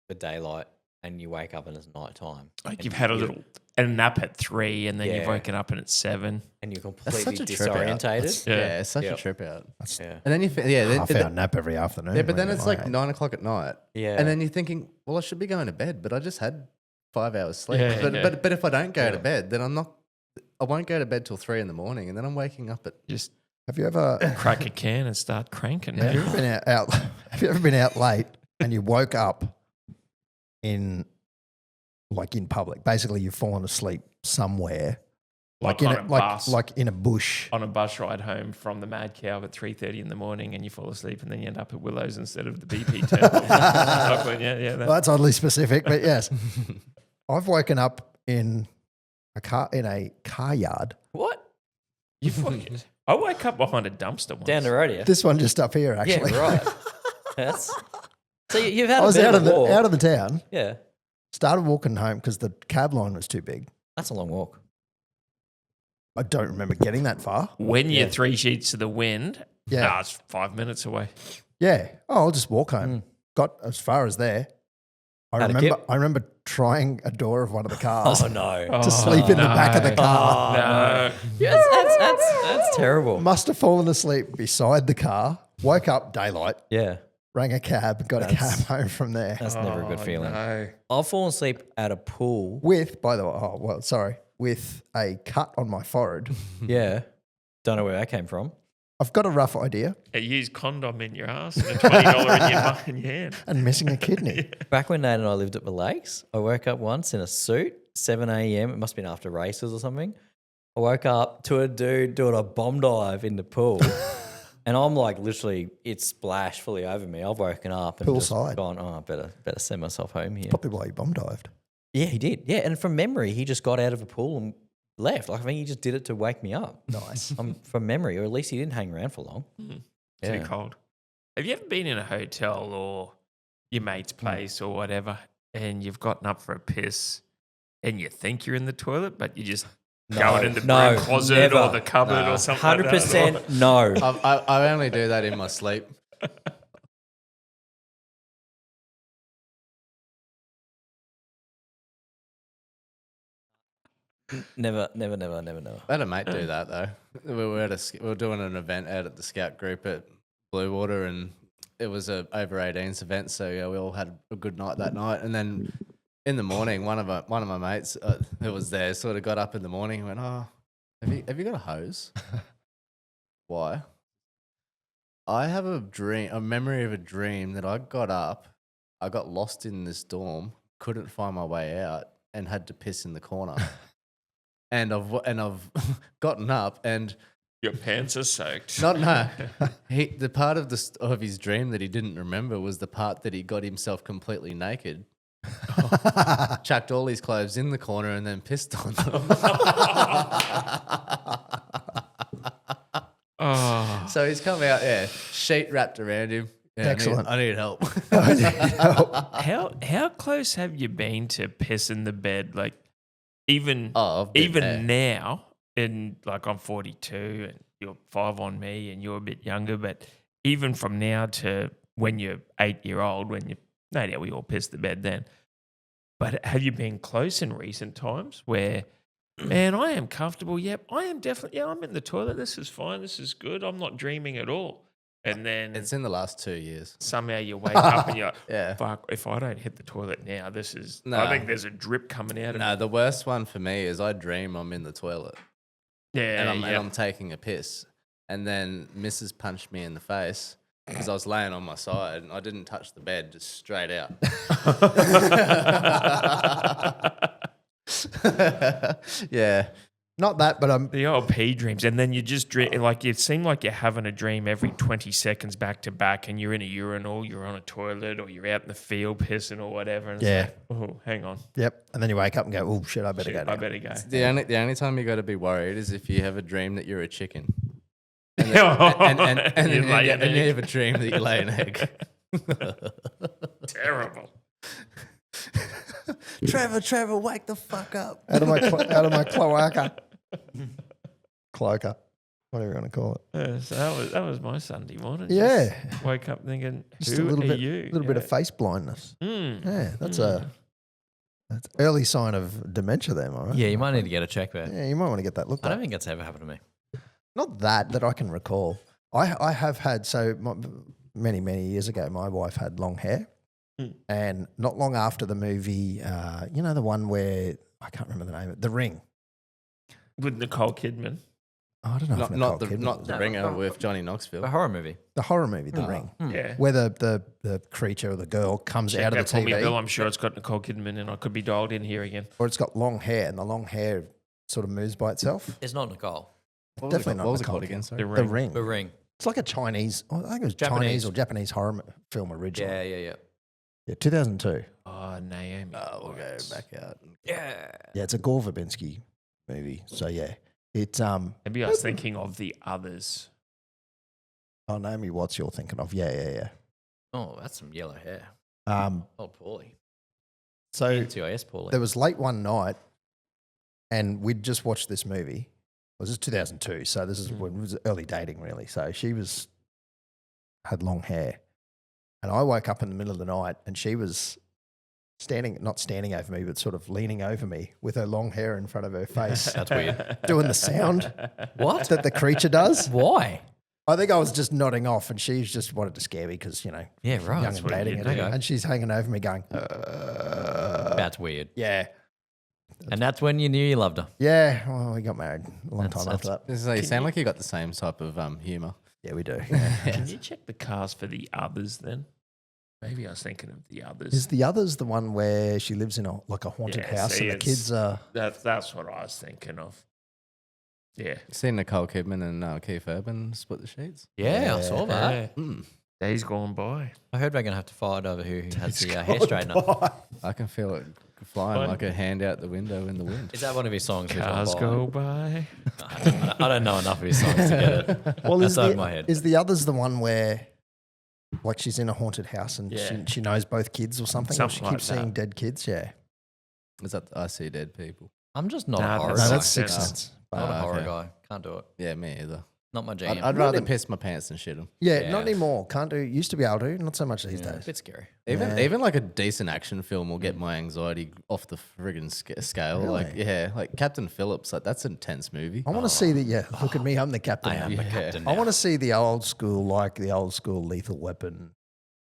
the daylight and you wake up and it's nighttime. Like and you've had a nap at 3 and then you've Yeah. woken up and it's 7. and you're That's such completely a trip out. disorientated. Yeah, it's such a Yep. trip out. Yeah. And then you, Half hour nap every afternoon. yeah, but then when it's you're like my 9 o'clock at night. Yeah. And then you're thinking, well, I should be going to bed, but I just had 5 hours sleep. Yeah, but, yeah. but if I don't go to bed, then I won't go to bed till 3 in the morning, and then I'm waking up at. Just Have you ever crack a can and start cranking. have you ever been out have you ever been out late and you woke up in public? Basically you've fallen asleep somewhere. Like in on a bus. like in a bush. On a bus ride home from the Mad Cow at 3:30 in the morning, and you fall asleep, and then you end up at Willows instead of the BP terminal. yeah. Well, that's oddly specific, but yes. I've woken up in a car yard. What? You fucking. I woke up behind a dumpster once. Down the road here? This one just up here actually. Yeah, right. That's, so you've had I a was bit out of of a walk. out of the town. Yeah. Started walking home because the cab line was too big. That's a long walk. I don't remember getting that far. When you're 3 sheets to the wind, Yeah. it's 5 minutes away. Yeah. Oh, I'll just walk home. Got as far as there. Had a kip? I remember trying a door of one of the cars Oh, no. to sleep in the back of the car. No. That's terrible. Must have fallen asleep beside the car. Woke up daylight. Yeah. Rang a cab. Got a cab home from there. That's never a good feeling. No. I've fallen asleep at a pool. With, by the way, with a cut on my forehead. Yeah. Don't know where that came from. I've got a rough idea. A used condom in your ass and a $20 in your hand. And missing a kidney. Back when Nate and I lived at the lakes, I woke up once in a suit, 7 a.m. It must have been after races or something. I woke up to a dude doing a bomb dive in the pool. And I'm like, literally, it splashed fully over me. I've woken up and just Poolside. gone, I better send myself home here. Probably why you bomb dived. Yeah, he did. Yeah, and from memory, he just got out of a pool and left. Like, I think he just did it to wake me up. Nice. From memory, or at least he didn't hang around for long. Too cold. Have you ever been in a hotel or your mate's place or whatever, and you've gotten up for a piss and you think you're in the toilet, but you just go in the broom closet never. or the cupboard or something 100% like that? no. I only do that in my sleep. Never. I had a mate do that though. We were doing an event out at the Scout group at Bluewater, and it was a over 18s event. So yeah, we all had a good night that night. And then in the morning, one of my mates who was there sort of got up in the morning and went, "Oh, have you got a hose?" Why? I have a memory of a dream that I got up, I got lost in this dorm, couldn't find my way out, and had to piss in the corner. and I've gotten up and Your pants are soaked. the part of his dream that he didn't remember was the part that he got himself completely naked, chucked all his clothes in the corner, and then pissed on them. Oh, So he's come out, sheet wrapped around him. Yeah, Excellent. I need help. how close have you been to pissing the bed? Like even I've been there. even now, and like I'm 42 and you're 5 on me and you're a bit younger, but even from now to when you're 8-year-old, when you no doubt we all piss the bed then. But have you been close in recent times where, man, I am comfortable. Yep, I am definitely. Yeah, I'm in the toilet. This is fine. This is good. I'm not dreaming at all. And then It's in the last 2 years. somehow you wake up and you're like, Yeah. fuck, if I don't hit the toilet now, this is, No. I think there's a drip coming out of No, me. the worst one for me is I dream I'm in the toilet Yeah, and I'm taking a piss, and then Mrs. punched me in the face because I was laying on my side and I didn't touch the bed, just straight out. Yeah. Not that, but I'm. The old pee dreams. And then you just dream, like it seemed like you're having a dream every 20 seconds back to back, and you're in a urinal, you're on a toilet, or you're out in the field pissing or whatever. And it's Yeah. like, oh, hang on. Yep. And then you wake up and go, oh shit, I better Shit, go. I Now. better go. The only time you got to be worried is if you have a dream that you're a chicken. And then You lay an you egg. have a dream that you lay an egg. Terrible. Trevor, wake the fuck up. Out of my cloaca. Cloaca. Whatever you want to call it. So that was my Sunday morning. Yeah. Just wake up thinking, Just who a little are bit, you? little bit of face blindness. Mm. Yeah, that's early sign of dementia there, Mara. Yeah, you might need to get a check there. Yeah, you might want to get that looked I at. don't think that's ever happened to me. Not that I can recall. I have had, many years ago, my wife had long hair. And not long after the movie, the one where, I can't remember the name of it, The Ring. With Nicole Kidman. Oh, I don't know if Nicole Kidman Not was the in it. ringer with Johnny Knoxville. A horror movie. The horror movie, The Ring. Yeah. Where the creature or the girl comes Check out of that the for me, TV. Bill. I'm sure it's got Nicole Kidman and I could be dialed in here again. Or it's got long hair, and the long hair sort of moves by itself. It's not Nicole. Definitely not What was it Nicole called again? Kidman. Sorry? The The Ring. Ring. The Ring. It's like a Chinese, I think it was Japanese. Chinese or Japanese horror film originally. Yeah. Yeah, 2002. Oh, Naomi. We'll go Watts. back out. Yeah. Yeah, it's a Gore Verbinski movie. So yeah, it's Maybe I was thinking of the others. oh, Naomi Watts you're thinking of. Yeah. Oh, that's some yellow hair. Oh, Oh, Paulie. so TIS Paulie. there was late one night, and we'd just watched this movie. Well, this is 2002, so this is when it was early dating, really. So she had long hair, and I woke up in the middle of the night, and she was not standing over me, but sort of leaning over me with her long hair in front of her face, That's weird. doing the sound What? that the creature does. Why? I think I was just nodding off, and she just wanted to scare me because, Yeah, right. young That's and what dating, you and, do. and she's hanging over me going, That's weird. yeah. And that's when you knew you loved her. Yeah, well, we got married a long That's- time after that. This is, you sound like you got the same type of humour. Yeah, we do. Can you check the cast for the others then? Maybe I was thinking of the others. Is the others the one where she lives in a haunted Yeah, house see, and the it's- kids are... That's what I was thinking of. Yeah. Seen Nicole Kidman and Keith Urban split the sheets? Yeah, I saw that. Yeah. Days gone by. I heard we're going to have to fight over who has the hair straightener. I can feel it flying Fine. like a hand out the window in the wind. Is that one of his songs? Who's Gone Cars By? go by. I don't know enough of his songs to get it. Well, That's over my head. Is the others the one where, like, she's in a haunted house and Yeah. she knows both kids or something? Or Something she like keeps seeing that. dead kids? Yeah. Is that I See Dead People? I'm just not Nah, a horror that's- No, guy. that's Sixth sense. Sense. Not a horror okay. guy. Can't do it. Yeah, me either. Not my jam. I'd Not rather in- piss my pants than shit them. Yeah, Yeah. not anymore. Can't do. Used to be able to. Not so much these Yeah, a days. bit scary. Even like a decent action film will get my anxiety off the friggin' scale. Like Really? like Captain Phillips. Like that's an intense movie. I want to see the. Yeah, look at me. I'm the captain. I am now. the captain. I now. want to see the old school Lethal Weapon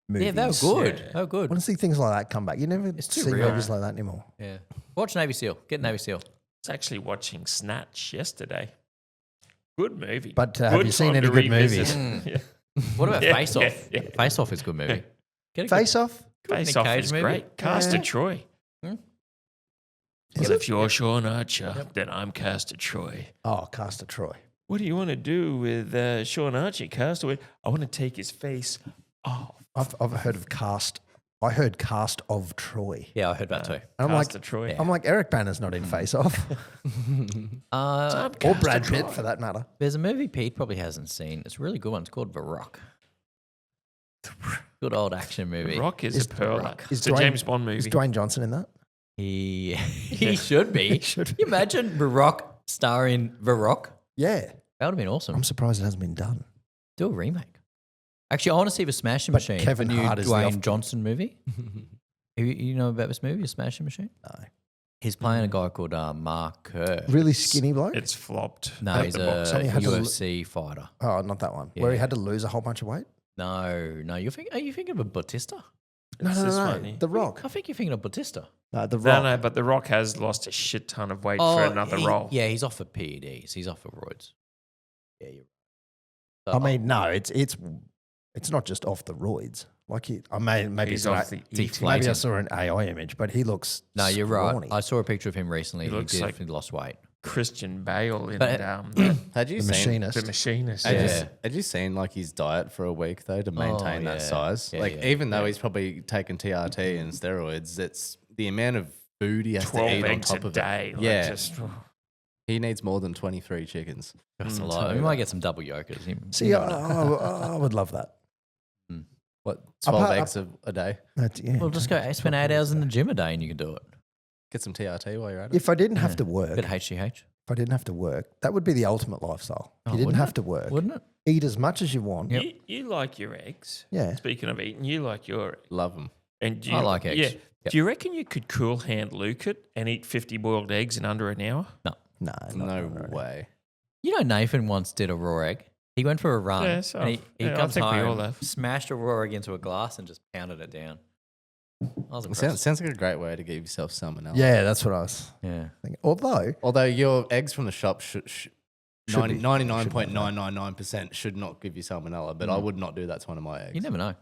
movies. Yeah, they were good. Yeah. They were I good. want to see things like that come back. You never It's too see real. movies like that anymore. Yeah. Watch Navy SEAL. Get Navy SEAL. I was actually watching Snatch yesterday. Good movie. But have Good you seen time any to good revisit. movies? Yeah. What about Yeah, Face Off? yeah. Face Off is a good movie. Get a Face Off. Face Nick Off Cage is movie? great. Castor Yeah. Troy. Hmm? Well, if you're Sean Archer, then I'm Castor Troy. Oh, Castor Troy. What do you want to do with Sean Archer, Castaway? I want to take his face off. I've heard of Cast. I heard Cast of Troy. Yeah, I heard that too. And I'm Castor like, Troy. I'm like, Eric Banner's not in Face Off, Uh, or Brad Pitt for that matter. there's a movie Pete probably hasn't seen. It's a really good one. It's called The Rock. Good old action movie. The Rock is Is a pearler. Rock- It's a James Bond movie. Is Dwayne Johnson in that? He should be. should Can you imagine The Rock starring The Rock? Yeah. That would have been awesome. I'm surprised it hasn't been done. Do a remake. Actually, I want to see the Smashing But Machine. Kevin the new Hart is the Dwayne off- Johnson movie. You know about this movie, The Smashing Machine? No. He's playing a guy called Mark Kerr. Really skinny bloke? It's flopped. No, at he's the box a Only had to UFC fighter. Oh, not that one. Where he Yeah. had to lose a whole bunch of weight? No. Are you thinking of a Batista? No, It's no, this no, one, no. yeah. The Rock. I think you're thinking of Batista. No, The No, Rock. no, but The Rock has lost a shit ton of weight for another role. Yeah, he's off for PEDs. He's off for roids. Yeah, you're right. I mean, no, it's not just off the roids. Like maybe He's it's off the Deflating. eating. maybe I saw an AI image, but he looks no, you're scrawny. right. I saw a picture of him recently. He He, looks like- definitely lost weight. Christian Bale in But- Had you The seen? Machinist. The Machinist. Yeah. Yeah. Had you seen like his diet for a week though to maintain that yeah. size? Yeah, like yeah. even though he's probably taken TRT and steroids, it's the amount of food he has to 12 eat on eggs top a of day. it. Like Yeah, just, he needs more than 23 chickens. That's a lot. We might get some double yokers. See, I would love that. What 12 Apart- eggs a day? Yeah. Well, just go spend 8 hours in the gym a day and you can do it. Get some TRT while you're at it. If I didn't have to work, Bit of HGH, if I didn't have to work, that would be the ultimate lifestyle. Oh, You didn't wouldn't have it? to work. wouldn't it? Eat as much as you want. Yep. you like your eggs. Yeah. Speaking of eating, you like your eggs. Love them. And do you, I like eggs. Yeah. Yep. Do you reckon you could cool hand Luke it and eat 50 boiled eggs in under an hour? No, No way. You know, Nathan once did a raw egg. He went for a run Yeah, so- and he yeah, I comes think we all home, have. smashed a raw egg into a glass and just pounded it down. I was It impressed. sounds like a great way to give yourself salmonella. Yeah, that's what I was Yeah. thinking. Although, Although your eggs from the shop Should be- 99.999% should not give you salmonella, but I would not do that to one of my eggs. You never know.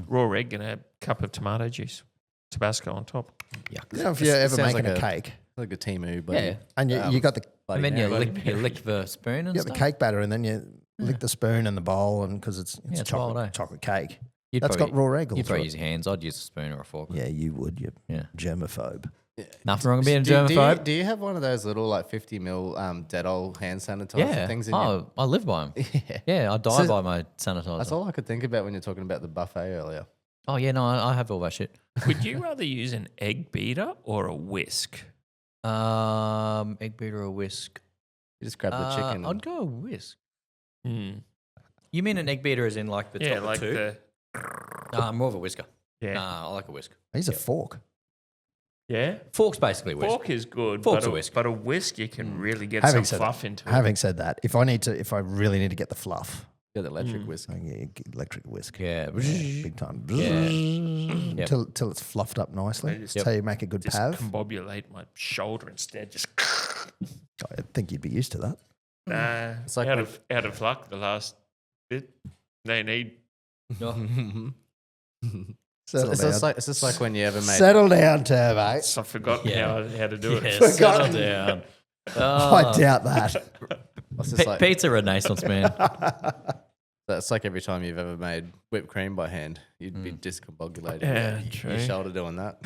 Raw egg and a cup of tomato juice, Tabasco on top. Yuck. you know, if you're It ever sounds making like a cake like a Timu, but Yeah. and you got the And then you Bloody lick the spoon and you got the stuff. cake batter, and then you lick the spoon and the bowl, and because it's it's wild, eh? chocolate cake. You'd That's probably- got raw egg all You'd through probably it. use your hands. I'd use a spoon or a fork. Yeah, you would. You Yeah. germaphobe. Nothing wrong with being a Do you- germaphobe. Do you have one of those little like 50 ml Dettol hand sanitizer Yeah. things in your... I live by them. Yeah. Yeah, I die So- by my sanitizer. That's all I could think about when you're talking about the buffet earlier. Oh, yeah, no, I have all that shit. Would you rather use an egg beater or a whisk? Egg beater or whisk? You just grab the chicken. I'd and- go a whisk. Mm. You mean an egg beater as in like the Yeah, top like two? the. More of a whisker. Yeah. Nah, I like a whisk. He's a fork. Yeah. Fork's basically a whisk. Fork is good, Fork's but a whisk. But a whisk, you can really get Having some said fluff into it. Having said that, if I really need to get the fluff, Yeah, the electric whisk. I can get electric whisk. Yeah. Big time. Yeah. Till it's fluffed up nicely. I just- That's how you make a good Just pav. combobulate my shoulder instead. Just I think you'd be used to that. it's like out when- of luck. The last bit they need. Settle down. It's just like when you ever made... Settle down, Turbo. So I've forgotten Yeah. how to do it. Yeah, Forgotten. settle down. I doubt that. It's just like, Pete's a renaissance man. that's like every time you've ever made whipped cream by hand, you'd be discombobulated. Yeah, your true. shoulder doing that.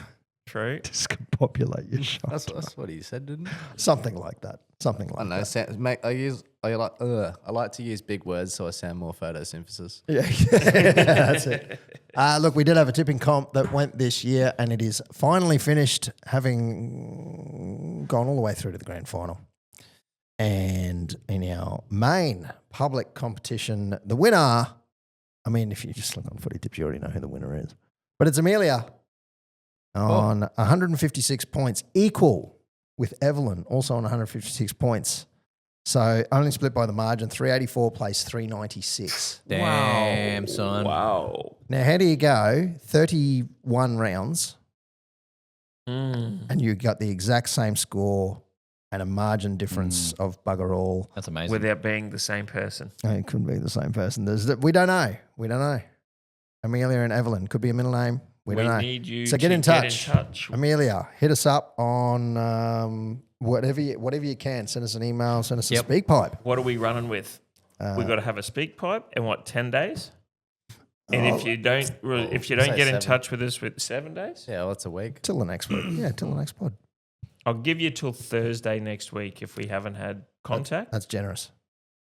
True. Discombobulate your shoulder. That's what he said, didn't he? Something like that. Something I like don't know. that. I like to use big words so I sound more photosynthesis. Yeah, that's it. Look, we did have a tipping comp that went this year, and it is finally finished, having gone all the way through to the grand final. And in our main public competition, the winner, I mean, if you just look on Footy Tips, you already know who the winner is. But it's Amelia on 156 points, equal with Evelyn, also on 156 points. So only split by the margin, 384 plays 396. Damn, son. Wow. Now, how do you go 31 rounds Mm. and you got the exact same score and a margin difference of bugger all. That's amazing. Without being the same person. It couldn't be the same person. We don't know. We don't know. Amelia and Evelyn could be a middle name. We don't know. Need you So to get in touch. touch. Amelia, hit us up on whatever you can. Send us an email. Send us a Yep. speak pipe. What are we running with? We got to have a speak pipe in 10 days? And if you don't say get in 7. touch with us with 7 days, Yeah, well, it's a week. Till the next week. Yeah, till the next pod. I'll give you till Thursday next week if we haven't had contact. That's generous.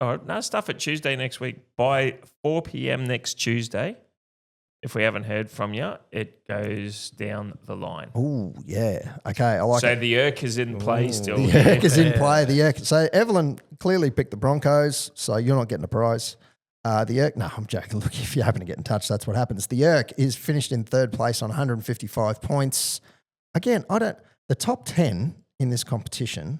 All right, no, stuff at Tuesday next week. By 4 p.m. next Tuesday, if we haven't heard from you, it goes down the line. Oh, yeah. Okay, I like So it. the Irk is in play still. The Yerk is in play. The Yerk. So Evelyn clearly picked the Broncos, so you're not getting a prize. The Yerk, no, I'm joking. Look, if you happen to get in touch, that's what happens. The Yerk is finished in third place on 155 points. Again, the top 10 in this competition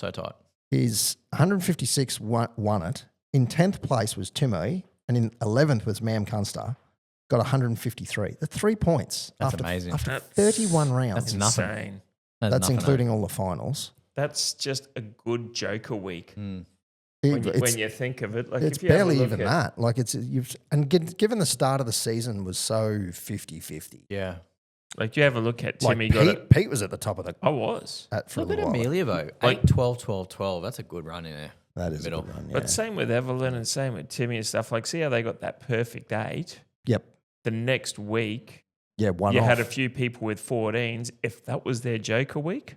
So tight. is 156 won it. In 10th place was Timmy, and in 11th was Mam Kunster. Got 153. The 3 points That's after, amazing. after 31 rounds. That's nothing. Insane. That's That's nothing, including all the finals. That's just a good Joker week. Mm. When you think of it, like It's if you have a barely look even at- that. Like given the start of the season was so 50-50. Yeah. Like you have a look at Like Timmy got it. Pete was at the top of the I was. for a Look at little while. Amelia, though. Like- 8, 12, 12, 12. That's a good run in there. That is Middle. a good run. Yeah. But same with Evelyn and same with Timmy and stuff. Like, see how they got that perfect 8? Yep. The next week, Yeah, one you off. had a few people with 14s. If that was their Joker week,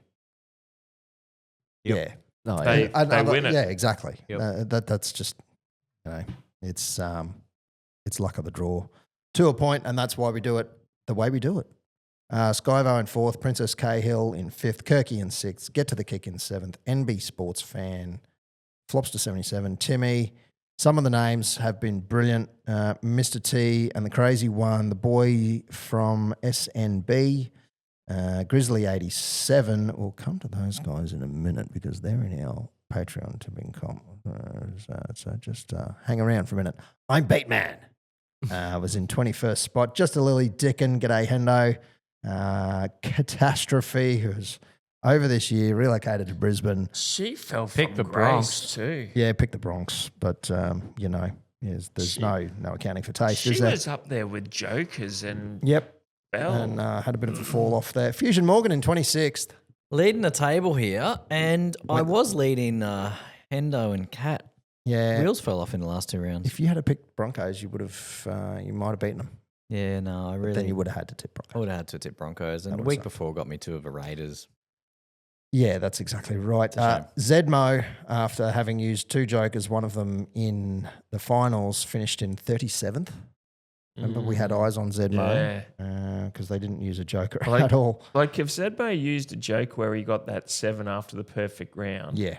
Yep. Yeah. No, They win it. Yeah, exactly. Yep. That's just it's luck of the draw to a point, and that's why we do it the way we do it. Skyvo in 4th, Princess Cahill in 5th, Kirky in 6th, Get to the Kick in 7th, NB Sports Fan, Flops to 77, Timmy. Some of the names have been brilliant. Mr. T and the Crazy One, the boy from SNB, Grizzly 87. We'll come to those guys in a minute because they're in our Patreon to become. So just hang around for a minute. I'm Bateman. Was in 21st spot. Just a Lily Dickon. G'day, Hendo. Catastrophe, who's over this year, relocated to Brisbane. she fell Pick from the grace Bronx. too. Yeah, picked the Bronx, but there's no accounting for taste, She is there? was up there with Jokers and Yep, Bell. and had a bit of a fall off there. Fusion Morgan in 26th. Leading the table here, and I was leading Hendo and Cat. Yeah, Wheels fell off in the last 2 rounds. if you had to pick Broncos, you would have, you might have beaten them. Yeah, no, I really. Then you would have had to tip Broncos. I would have had to tip Broncos, and I the would week say. before got me 2 of the Raiders. Yeah, that's exactly right. a Zedmo, after having used 2 jokers, one of them in the finals, finished in 37th. Remember, we had eyes on Zedmo because they didn't use a joker Like- at all. Like if Zedbo used a joke where he got that 7 after the perfect round, Yeah,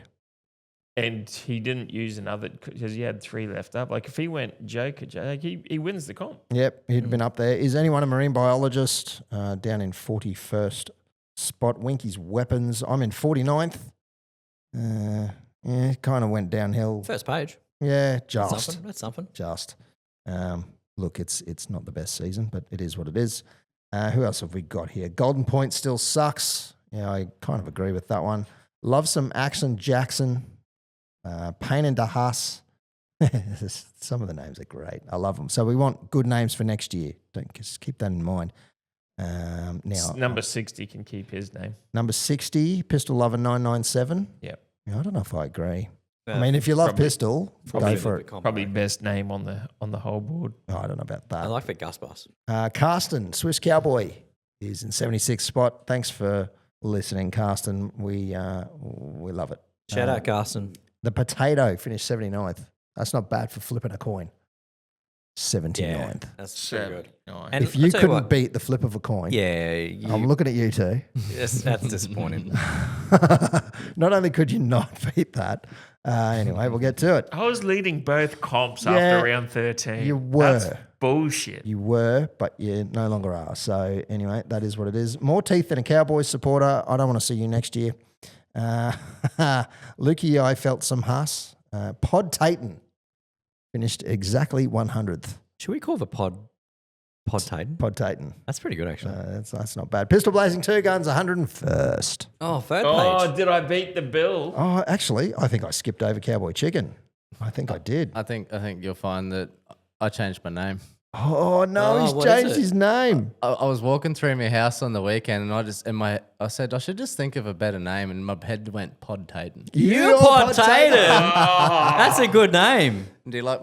and he didn't use another because he had 3 left up. Like if he went Joker, he wins the comp. yep, he'd been up there. Is anyone a marine biologist? Down in 41st spot. Winky's weapons. I'm in 49th. It kind of went downhill. First page. Yeah, That's just. something. That's something. Just. Look, it's not the best season, but it is what it is. Who else have we got here? Golden Point still sucks. Yeah, I kind of agree with that one. Love some Action Jackson. Pain in the Huss. Some of the names are great. I love them. So we want good names for next year. Just keep that in mind. Now, Number 60 can keep his name. number 60, Pistol Lover 997. Yep. Yeah, I don't know if I agree. I mean, if you love probably- Pistol, go for it. Probably best name on the whole board. Oh, I don't know about that. I like the Gus Bus. Carsten, Swiss Cowboy, is in 76th spot. Thanks for listening, Carsten. We love it. Shout out, Carson. The Potato finished 79th. That's not bad for flipping a coin. 79th. Yeah, that's pretty good. And If you I'll tell couldn't what, beat the flip of a coin, yeah, I'm looking at you too. that's disappointing. Not only could you not beat that, anyway, we'll get to it. I was leading both comps Yeah, after round 13. you were. That's bullshit. You were, but you no longer are. So anyway, that is what it is. More teeth than a Cowboys supporter. I don't want to see you next year. Lukey, I felt some Huss. Pod Tayton finished exactly 100th. Should we call the pod Podtaden. Podtaden. That's pretty good, actually. That's not bad. Pistol Blazing 2 Guns, 101st. Oh, third Oh, page. did I beat the bill? Oh, actually, I think I skipped over Cowboy Chicken. I think I did. I think you'll find that I changed my name. Oh, no, Oh, he's what is changed it? his name. I was walking through my house on the weekend, and I said I should just think of a better name, and my head went Podtaden. You Podtaden. That's a good name. Do you like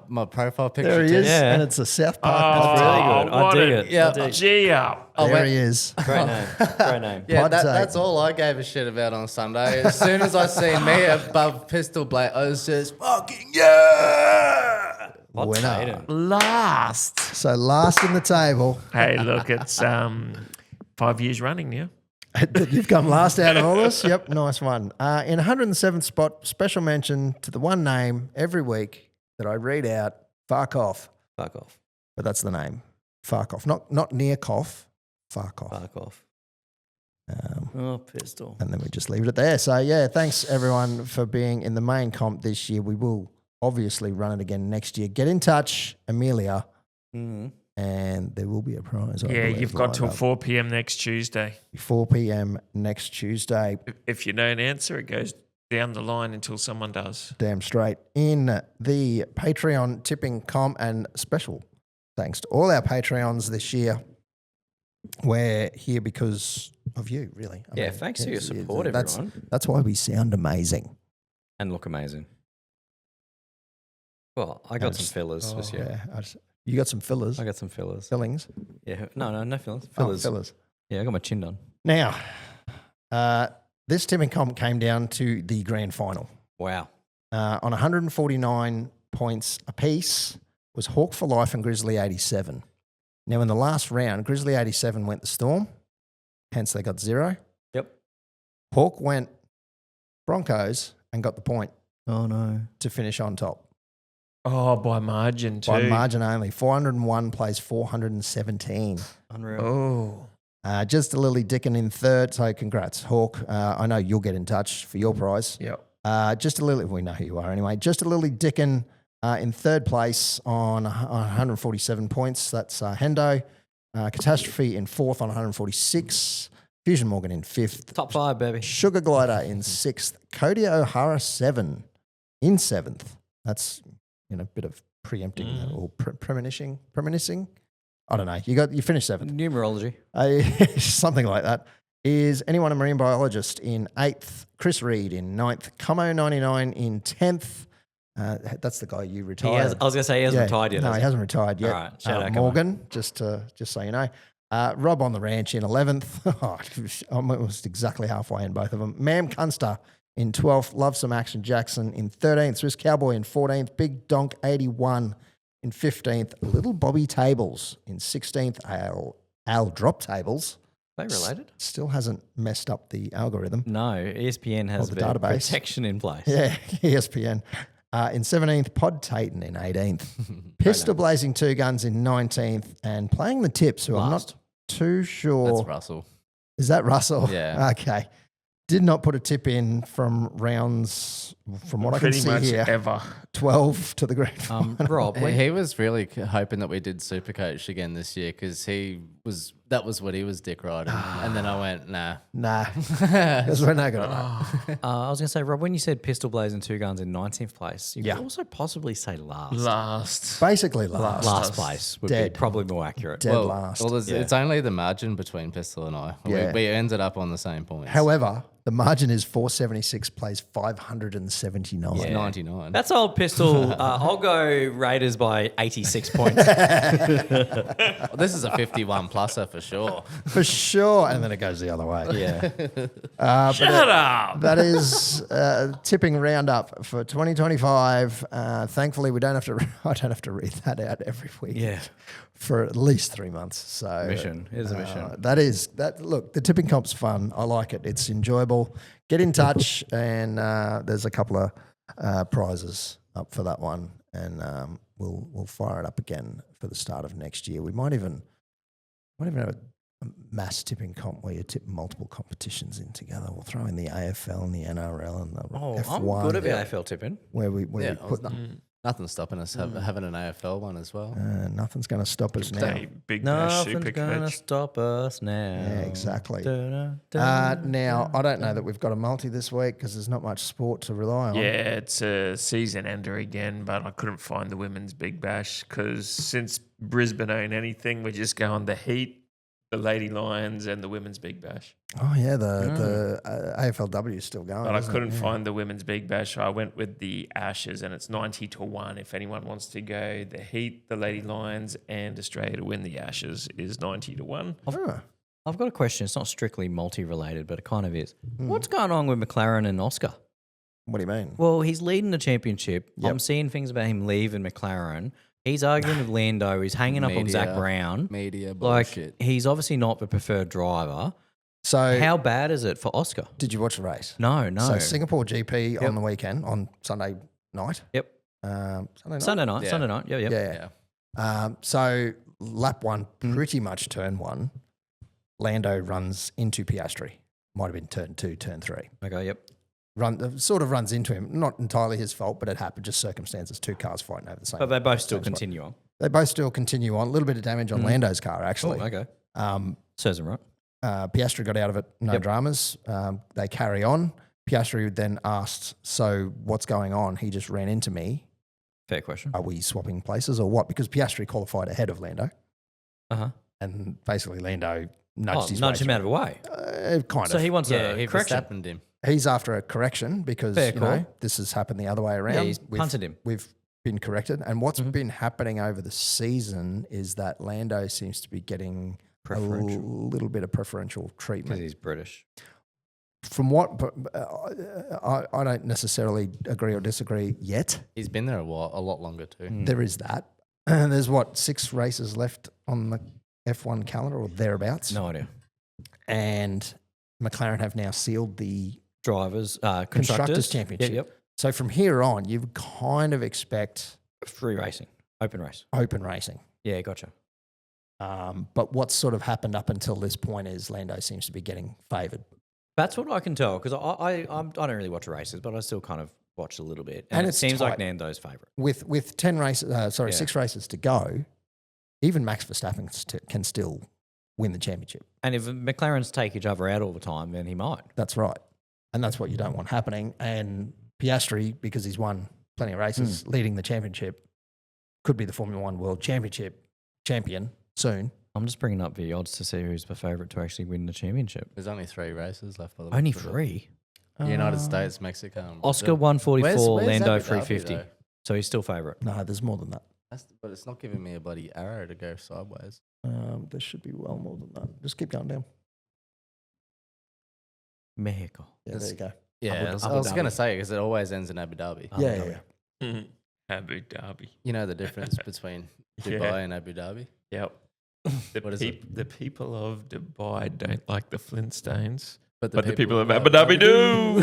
my profile picture? There he too? is, Yeah. and it's a South Park. That's really good. I what dig a- it. Yeah. I dig it. Gee up. There he is. Great name. Great name. Yeah, Podtaden. that's all I gave a shit about on Sunday. As soon as I seen me above Pistol Blade, I was just fucking yeah. Winner. Podtaden. Last. So last in the table. Hey, look, it's 5 years running now. You've come last out of all this. Yep, nice one. In 107th spot, special mention to the one name every week that I read out, Fuck Off. Fuck off. But that's the name. Fuck Off. Not near cough. Fuck Off. Fuck off. Oh, pistol. And then we just leave it at there. So, yeah, thanks everyone for being in the main comp this year. We will obviously run it again next year. Get in touch, Amelia, Mm-hmm. and there will be a prize. I Yeah, believe, you've got lined till up. 4 p.m. next Tuesday. 4 p.m. next Tuesday. If you don't answer, it goes down the line until someone does. Damn straight. In the Patreon tipping comp, and special thanks to all our Patreons this year. We're here because of you, really. I Yeah, mean, thanks for your it's- support, everyone. That's why we sound amazing. And look amazing. Well, I got some fillers this year. Yeah, you got some fillers. I got some fillers. Fillings. Yeah. No fillers. Oh, Fillers. fillers. Yeah, I got my chin done. Now, this tipping comp came down to the grand final. Wow. On 149 points apiece was Hawk for Life and Grizzly 87. Now, in the last round, Grizzly 87 went the Storm, hence they got 0. Yep. Hawk went Broncos and got the point Oh, no. to finish on top. Oh, by margin too. By margin only. 401 plays 417. Unreal. Oh. Just a Lily Dickin in third, so congrats, Hawk. I know you'll get in touch for your prize. Yep. Just a Lily, we know who you are anyway. Just a Lily Dickin in third place on 147 points. That's Hendo. Catastrophe in fourth on 146. Fusion Morgan in fifth. Top 5, baby. Sugar Glider in sixth. Cody O'Hara 7 in seventh. That's a bit of preempting or premonishing. I don't know. You finished seventh. Numerology. Something like that. Is Anyone a Marine Biologist in 8th, Chris Reed in 9th, Como 99 in 10th. That's the guy you retired. I was going to say he hasn't retired yet. No, has he hasn't retired yet. All right, shout out, Como. Morgan, just so you know. Rob on the Ranch in 11th. I'm almost exactly halfway in both of them. Mam Cunster in 12th. Love Some Action Jackson in 13th. Swiss Cowboy in 14th. Big Donk 81 in 15th. Little Bobby Tables in 16th. Al Drop Tables. Are they related? Still hasn't messed up the algorithm. No. ESPN has the their database. protection in place. Yeah, ESPN. In 17th, Pod Taten in 18th. Pistol Blazing 2 Guns in 19th. And playing the tips, who I'm not too sure. That's Russell. Is that Russell? Yeah. Okay. Did not put a tip in from rounds, from what I Pretty can much see here, ever. 12 to the grand final. Rob, He was really hoping that we did Supercoach again this year because that was what he was dick riding. And then I went, nah. Nah, because we're not going to know. I was going to say, Rob, when you said Pistol Blazing 2 Guns in 19th place, you Yeah. could also possibly say last. Last. Basically last. Last place would Dead. be probably more accurate. Dead last. Well, it's only the margin between Pistol and I. Yeah. We ended up on the same points. However, the margin is 476 plays 579. It's 99. That's old Pistol. I'll go Raiders by 86 points. Well, this is a 51 pluser for sure. For sure. And then it goes the other way. Yeah. Shut up. That is tipping roundup for 2025. Thankfully, I don't have to read that out every week. Yeah. For at least 3 months. So Mission. It is a mission. Look, the tipping comp's fun. I like it. It's enjoyable. Get in touch, and there's a couple of prizes up for that one, and we'll fire it up again for the start of next year. We might even have a mass tipping comp where you tip multiple competitions in together. We'll throw in the AFL and the NRL and the F1. I'm good at the AFL tipping. Where we Yeah, put Nothing's stopping us having an AFL one as well. Nothing's going to stop us now. Play Big Bash Nothing's Super gonna Coach. stop us now. Yeah, exactly. Da-da-da. Now, I don't know that we've got a multi this week because there's not much sport to rely on. Yeah, it's a season ender again, but I couldn't find the women's Big Bash because since Brisbane own anything, we're just going the Heat, the Lady Lions, and the women's Big Bash. Oh, yeah, the AFLW is still going. But I isn't it? couldn't Yeah. find the women's Big Bash, so I went with the Ashes, and it's 90-1. If anyone wants to go, the Heat, the Lady Lions, and Australia to win the Ashes is 90-1. Oh. I've got a question. It's not strictly multi-related, but it kind of is. Hmm. What's going on with McLaren and Oscar? What do you mean? Well, he's leading the championship. Yep. I'm seeing things about him leaving McLaren. He's arguing with Lando. He's hanging up on Zach Media. Brown. Media Like, bullshit. he's obviously not the preferred driver. So, How bad is it for Oscar? did you watch the race? No. So, Singapore GP Yep. on the weekend, on Sunday night. Yep. Sunday night? Sunday night. Yeah, yep. Yeah. Yeah. So, lap one, pretty much turn one, Lando runs into Piastri. Might have been turn 2, turn 3. Okay, yep. Sort of runs into him. Not entirely his fault, but it happened. Just circumstances. 2 cars fighting over the same. But they both still same spot. continue on. They both still continue on. A little bit of damage on Lando's car, actually. Oh, okay. Um, Serves him right. Piastri got out of it, no Yep. dramas. They carry on. Piastri then asked, "So what's going on?" He just ran into me. Fair question. Are we swapping places or what? Because Piastri qualified ahead of Lando, Uh-huh. and basically Lando Oh, nudged his nudge way him out of the way. kind So of. he wants Yeah, a he correction. Verstappened him. He's after a correction because Fair you call. know this has happened the other way around. Yeah, he's punted him. We've been corrected, and what's been happening over the season is that Lando seems to be getting a Preferential. little bit of preferential Because treatment. he's British. From what I don't necessarily agree or disagree yet. He's been there a lot longer too. There is that. And there's 6 races left on the F1 calendar or thereabouts. No idea. And McLaren have now sealed the Drivers, Constructors' constructors. Championship. Yep. So from here on, you kind of expect Free racing. Open race. open racing. Yeah, gotcha. But what's sort of happened up until this point is Lando seems to be getting favoured. That's what I can tell because I don't really watch races, but I still kind of watch a little bit. And And it it's seems like tight. Nando's favourite. With 10 races, Yeah. 6 races to go, even Max Verstappen can still win the championship. And if McLaren's take each other out all the time, then he might. That's right. And that's what you don't want happening. And Piastri, because he's won plenty of races, leading the championship, could be the Formula One World Championship champion soon. I'm just bringing up the odds to see who's the favourite to actually win the championship. There's only 3 races left. By the Only looks of it. 3. United States, Mexico, and Oscar Brazil. 144, Where's Lando Abu Dhabi, 350. though? So he's still favourite. No, there's more than that. But it's not giving me a bloody arrow to go sideways. There should be well more than that. Just keep going down. Mexico. Yeah, there you go. Yeah, Abu I was Dhabi. going to say because it always ends in Abu Dhabi. Abu Yeah, Dhabi. yeah. Abu Dhabi. You know the difference between Dubai Yeah. and Abu Dhabi? Yep. What is it? The people of Dubai don't like the Flintstones, But but the people of Abu Dhabi do.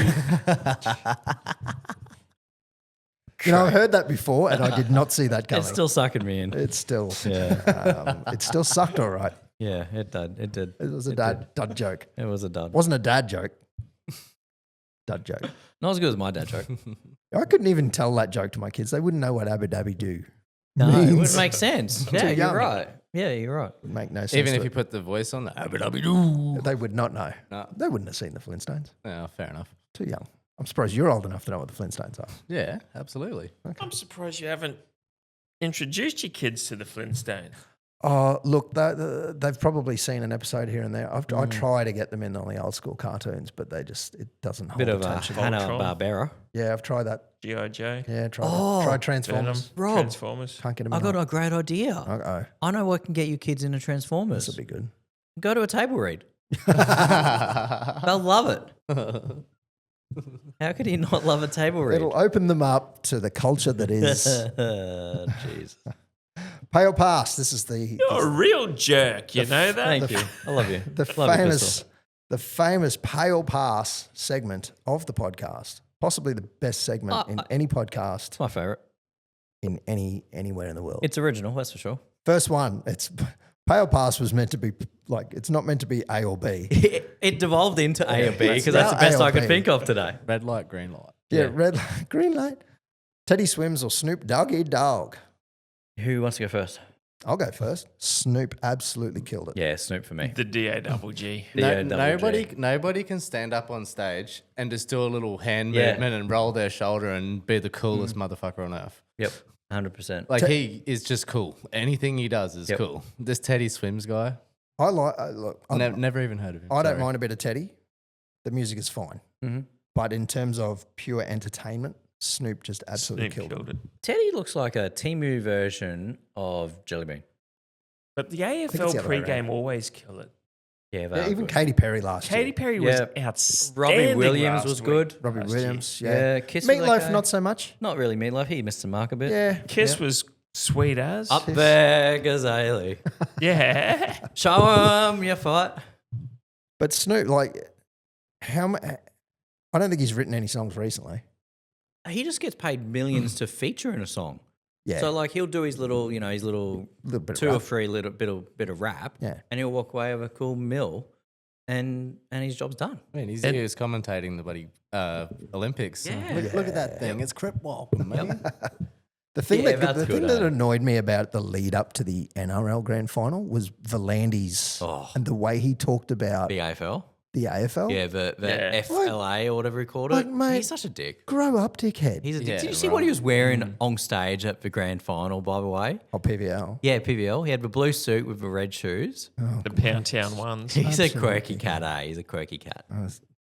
You know, I've heard that before, and I did not see that coming. It's still sucking me in. It's still, Yeah. it still sucked all right. Yeah, it did. It did. It was a dad joke. It was a dud. Wasn't a dad joke. Dad joke. Not as good as my dad joke. I couldn't even tell that joke to my kids. They wouldn't know what Abu Dhabi do. No, it means. wouldn't make sense. Yeah, young. you're right. Yeah, you're right. Would make no sense. Even to if you it. put the voice on, the Abu Dhabi do. They would not know. No. They wouldn't have seen the Flintstones. Yeah, fair enough. Too young. I'm surprised you're old enough to know what the Flintstones are. Yeah, absolutely. I'm surprised you haven't introduced your kids to the Flintstones. Oh, look, they've probably seen an episode here and there. I try to get them in on the old school cartoons, but it doesn't hold Bit of a attention. Hanna Voltron. Barbera. Yeah, I've tried that. G.I. Joe, Yeah, tried Oh, that. Tried Venom, Transformers. Rob. Transformers. Can't get them I in. got a great idea. Uh-oh. I know what can get you kids into This Transformers. will be good. Go to a table read. They'll love it. How could he not love a table read? It'll open them up to the culture that is Jeez. Pale Pass. This is You're a real jerk, you know that? Thank you. I love you. the Love you, famous Crystal. Pale Pass segment of the podcast. Possibly the best segment in any podcast It's my favourite. in anywhere in the world. It's original, that's for sure. First one. It's Pale Pass was meant to be it's not meant to be A or B. It devolved into A or B It's because that's the now best A or I could B. think of today. Red light, green light. Yeah, red light, green light. Teddy Swims or Snoop Doggy Dogg? Who wants to go first? I'll go first. Snoop absolutely killed it. Yeah, Snoop for me. The D-A-double-G. Nobody can stand up on stage and just do a little hand Yeah. movement and roll their shoulder and be the coolest motherfucker on earth. Yep, 100%. Like he is just cool. Anything he does is Yep. cool. This Teddy Swims guy, I like look. never even heard of him. I don't Sorry. mind a bit of Teddy. The music is fine, Mhm. but in terms of pure entertainment, Snoop just absolutely Snoop killed it. Teddy looks like a Timu version of Jelly Bean. But the it's AFL the other way pregame always kill it. Yeah, Yeah, even Katy Perry last Katy year. Perry was Yeah. outstanding. Robbie Williams last was week. good. Robbie last Williams, Yeah, yeah. Kiss was Meatloaf, okay. not so much. Not really Meatloaf. He missed the mark a bit. Yeah, Kiss yeah. was sweet as. Up there, Gazelle. Yeah. Show 'em your fight. But Snoop, like, how much? I don't think he's written any songs recently. He just gets paid millions to feature in a song. Yeah, So like he'll do his little, his little little bit of 2 or rap. 3 little bit of rap. Yeah. And he'll walk away with a cool mill, and his job's done. I mean, he's commentating the bloody Olympics. Yeah. Look at that thing. It's crip walk, man. The thing Yeah, that that's good, that eh? annoyed me about the lead up to the NRL Grand Final was Volandis Oh. and the way he talked about The AFL. the AFL. Yeah, the Yeah. FLA or whatever he called Like, it. mate, He's such a dick. Grow up, dickhead. He's a dick. Yeah, Did you see right. what he was wearing on stage at the grand final, by the way? Oh, PVL. Yeah, PVL. He had the blue suit with the red shoes. The Pound Town ones. He's a quirky cat, eh? He's a quirky cat.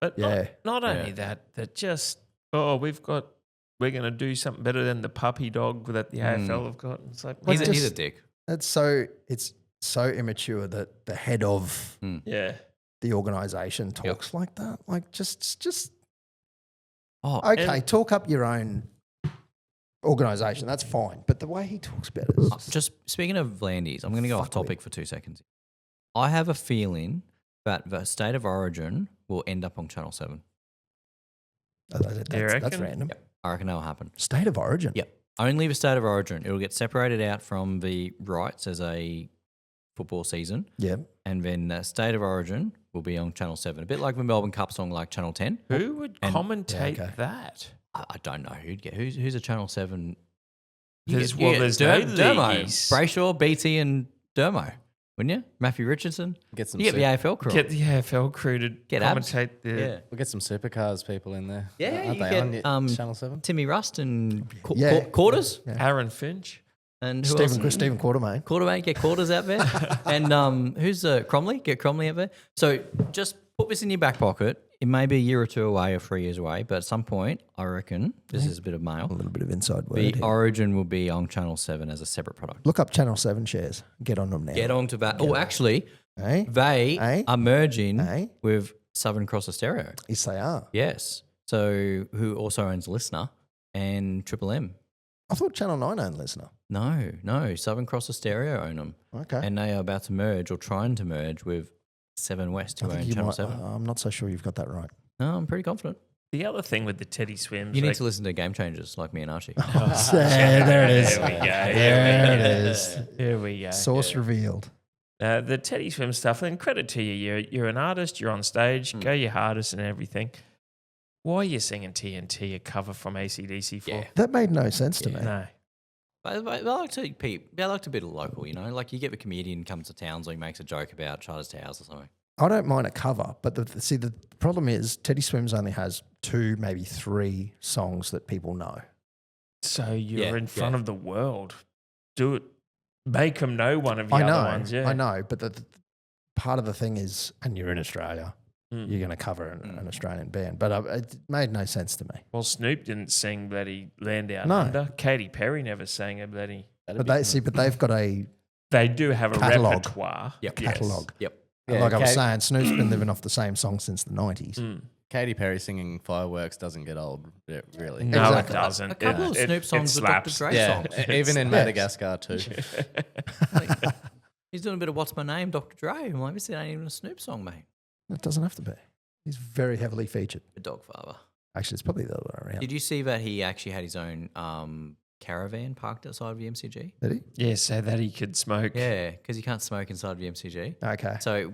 But Yeah. not only that just, we're going to do something better than the puppy dog that the AFL have got. It's like, He's a just- dick. It's so immature that the head of yeah. the organisation talks like that. Like, just Oh, okay, talk up your own organisation. That's fine. But the way he talks about it is just speaking of Vlandis, I'm going to go off Fuck topic for 2 seconds. I have a feeling that the State of Origin will end up on Channel 7. that's reckon? random. I reckon that'll happen. State of Origin. Yep. Only the State of Origin. It'll get separated out from the rights as a football season. Yeah. And then State of Origin will be on Channel 7. A bit like the Melbourne Cup's on like Channel 10. Who would commentate okay. that? I don't know who'd get. Who's a Channel 7? There's no Dermo. leagueies. Brayshaw, BT and Dermo. Wouldn't you? Matthew Richardson. Get some. You get the AFL crew. Get the AFL crew to Get abs. commentate the. Yeah. We'll get some supercars people in there. Yeah, Aren't you they get, on yet? Channel 7? Timmy Rust and Yeah. Quarters. Aaron Finch. And who else? Stephen Quartermain. Quarterback, get quarters out there. And who's Cromley? Get Cromley out there. So just put this in your back pocket. It may be a year or 2 away or 3 years away, but at some point, I reckon, this is a bit of A mail, little bit of inside word. the here. Origin will be on Channel 7 as a separate product. Look up Channel 7 shares. Get on them now. Get on to that. Oh, actually, Eh? they Eh? are merging Eh? with Southern Cross Stereo. Yes, they are. Yes. So who also owns Listener and Triple M. I thought Channel 9 owned Listener. No. Southern Cross Stereo own them. Okay. And they are about to merge or trying to merge with 7 West, who I think own you Channel might, 7. I'm not so sure you've got that right. No, I'm pretty confident. The other thing with the Teddy Swims. You need like- to listen to Game Changers like me and Archie. There it is. There we go. There it is. Here we go. Source revealed. The Teddy Swim stuff, and credit to you. You're an artist, you're on stage, go your hardest and everything. Why are you singing TNT, a cover from AC/DC for? Yeah. That made no sense to me. No. They like to be local, you know? Like you get the comedian comes to towns or he makes a joke about Charters Towers or something. I don't mind a cover, but the problem is Teddy Swims only has 2, maybe 3 songs that people know. So you're Yeah, in front yeah. of the world. Do it. Make them know one of the I other know, ones. Yeah. I know, but the part of the thing is, and you're in Australia, Mm. you're going to cover an Australian band, but it made no sense to me. Well, Snoop didn't sing bloody Land Down No. Under. Katy Perry never sang a bloody. But they've got a They do have a Catalogue. repertoire. Yep. Yes. catalogue. Yep. Yeah, like I was Kate- saying, Snoop's been living off the same song since the 90s. Mm. Katy Perry singing Fireworks doesn't get old, really. No, Exactly. it doesn't. A couple of Snoop songs with Dr. slaps. Dre Yeah, songs. even in Yes. Madagascar too. He's doing a bit of What's My Name, Dr. Dre. I'm like, this ain't even a Snoop song, mate. It doesn't have to be. He's very heavily featured. The Dogfather. Actually, it's probably the other way around. Did you see that he actually had his own caravan parked outside of the MCG? Did he? Yeah, so that he could smoke. Yeah, because you can't smoke inside the MCG. Okay. So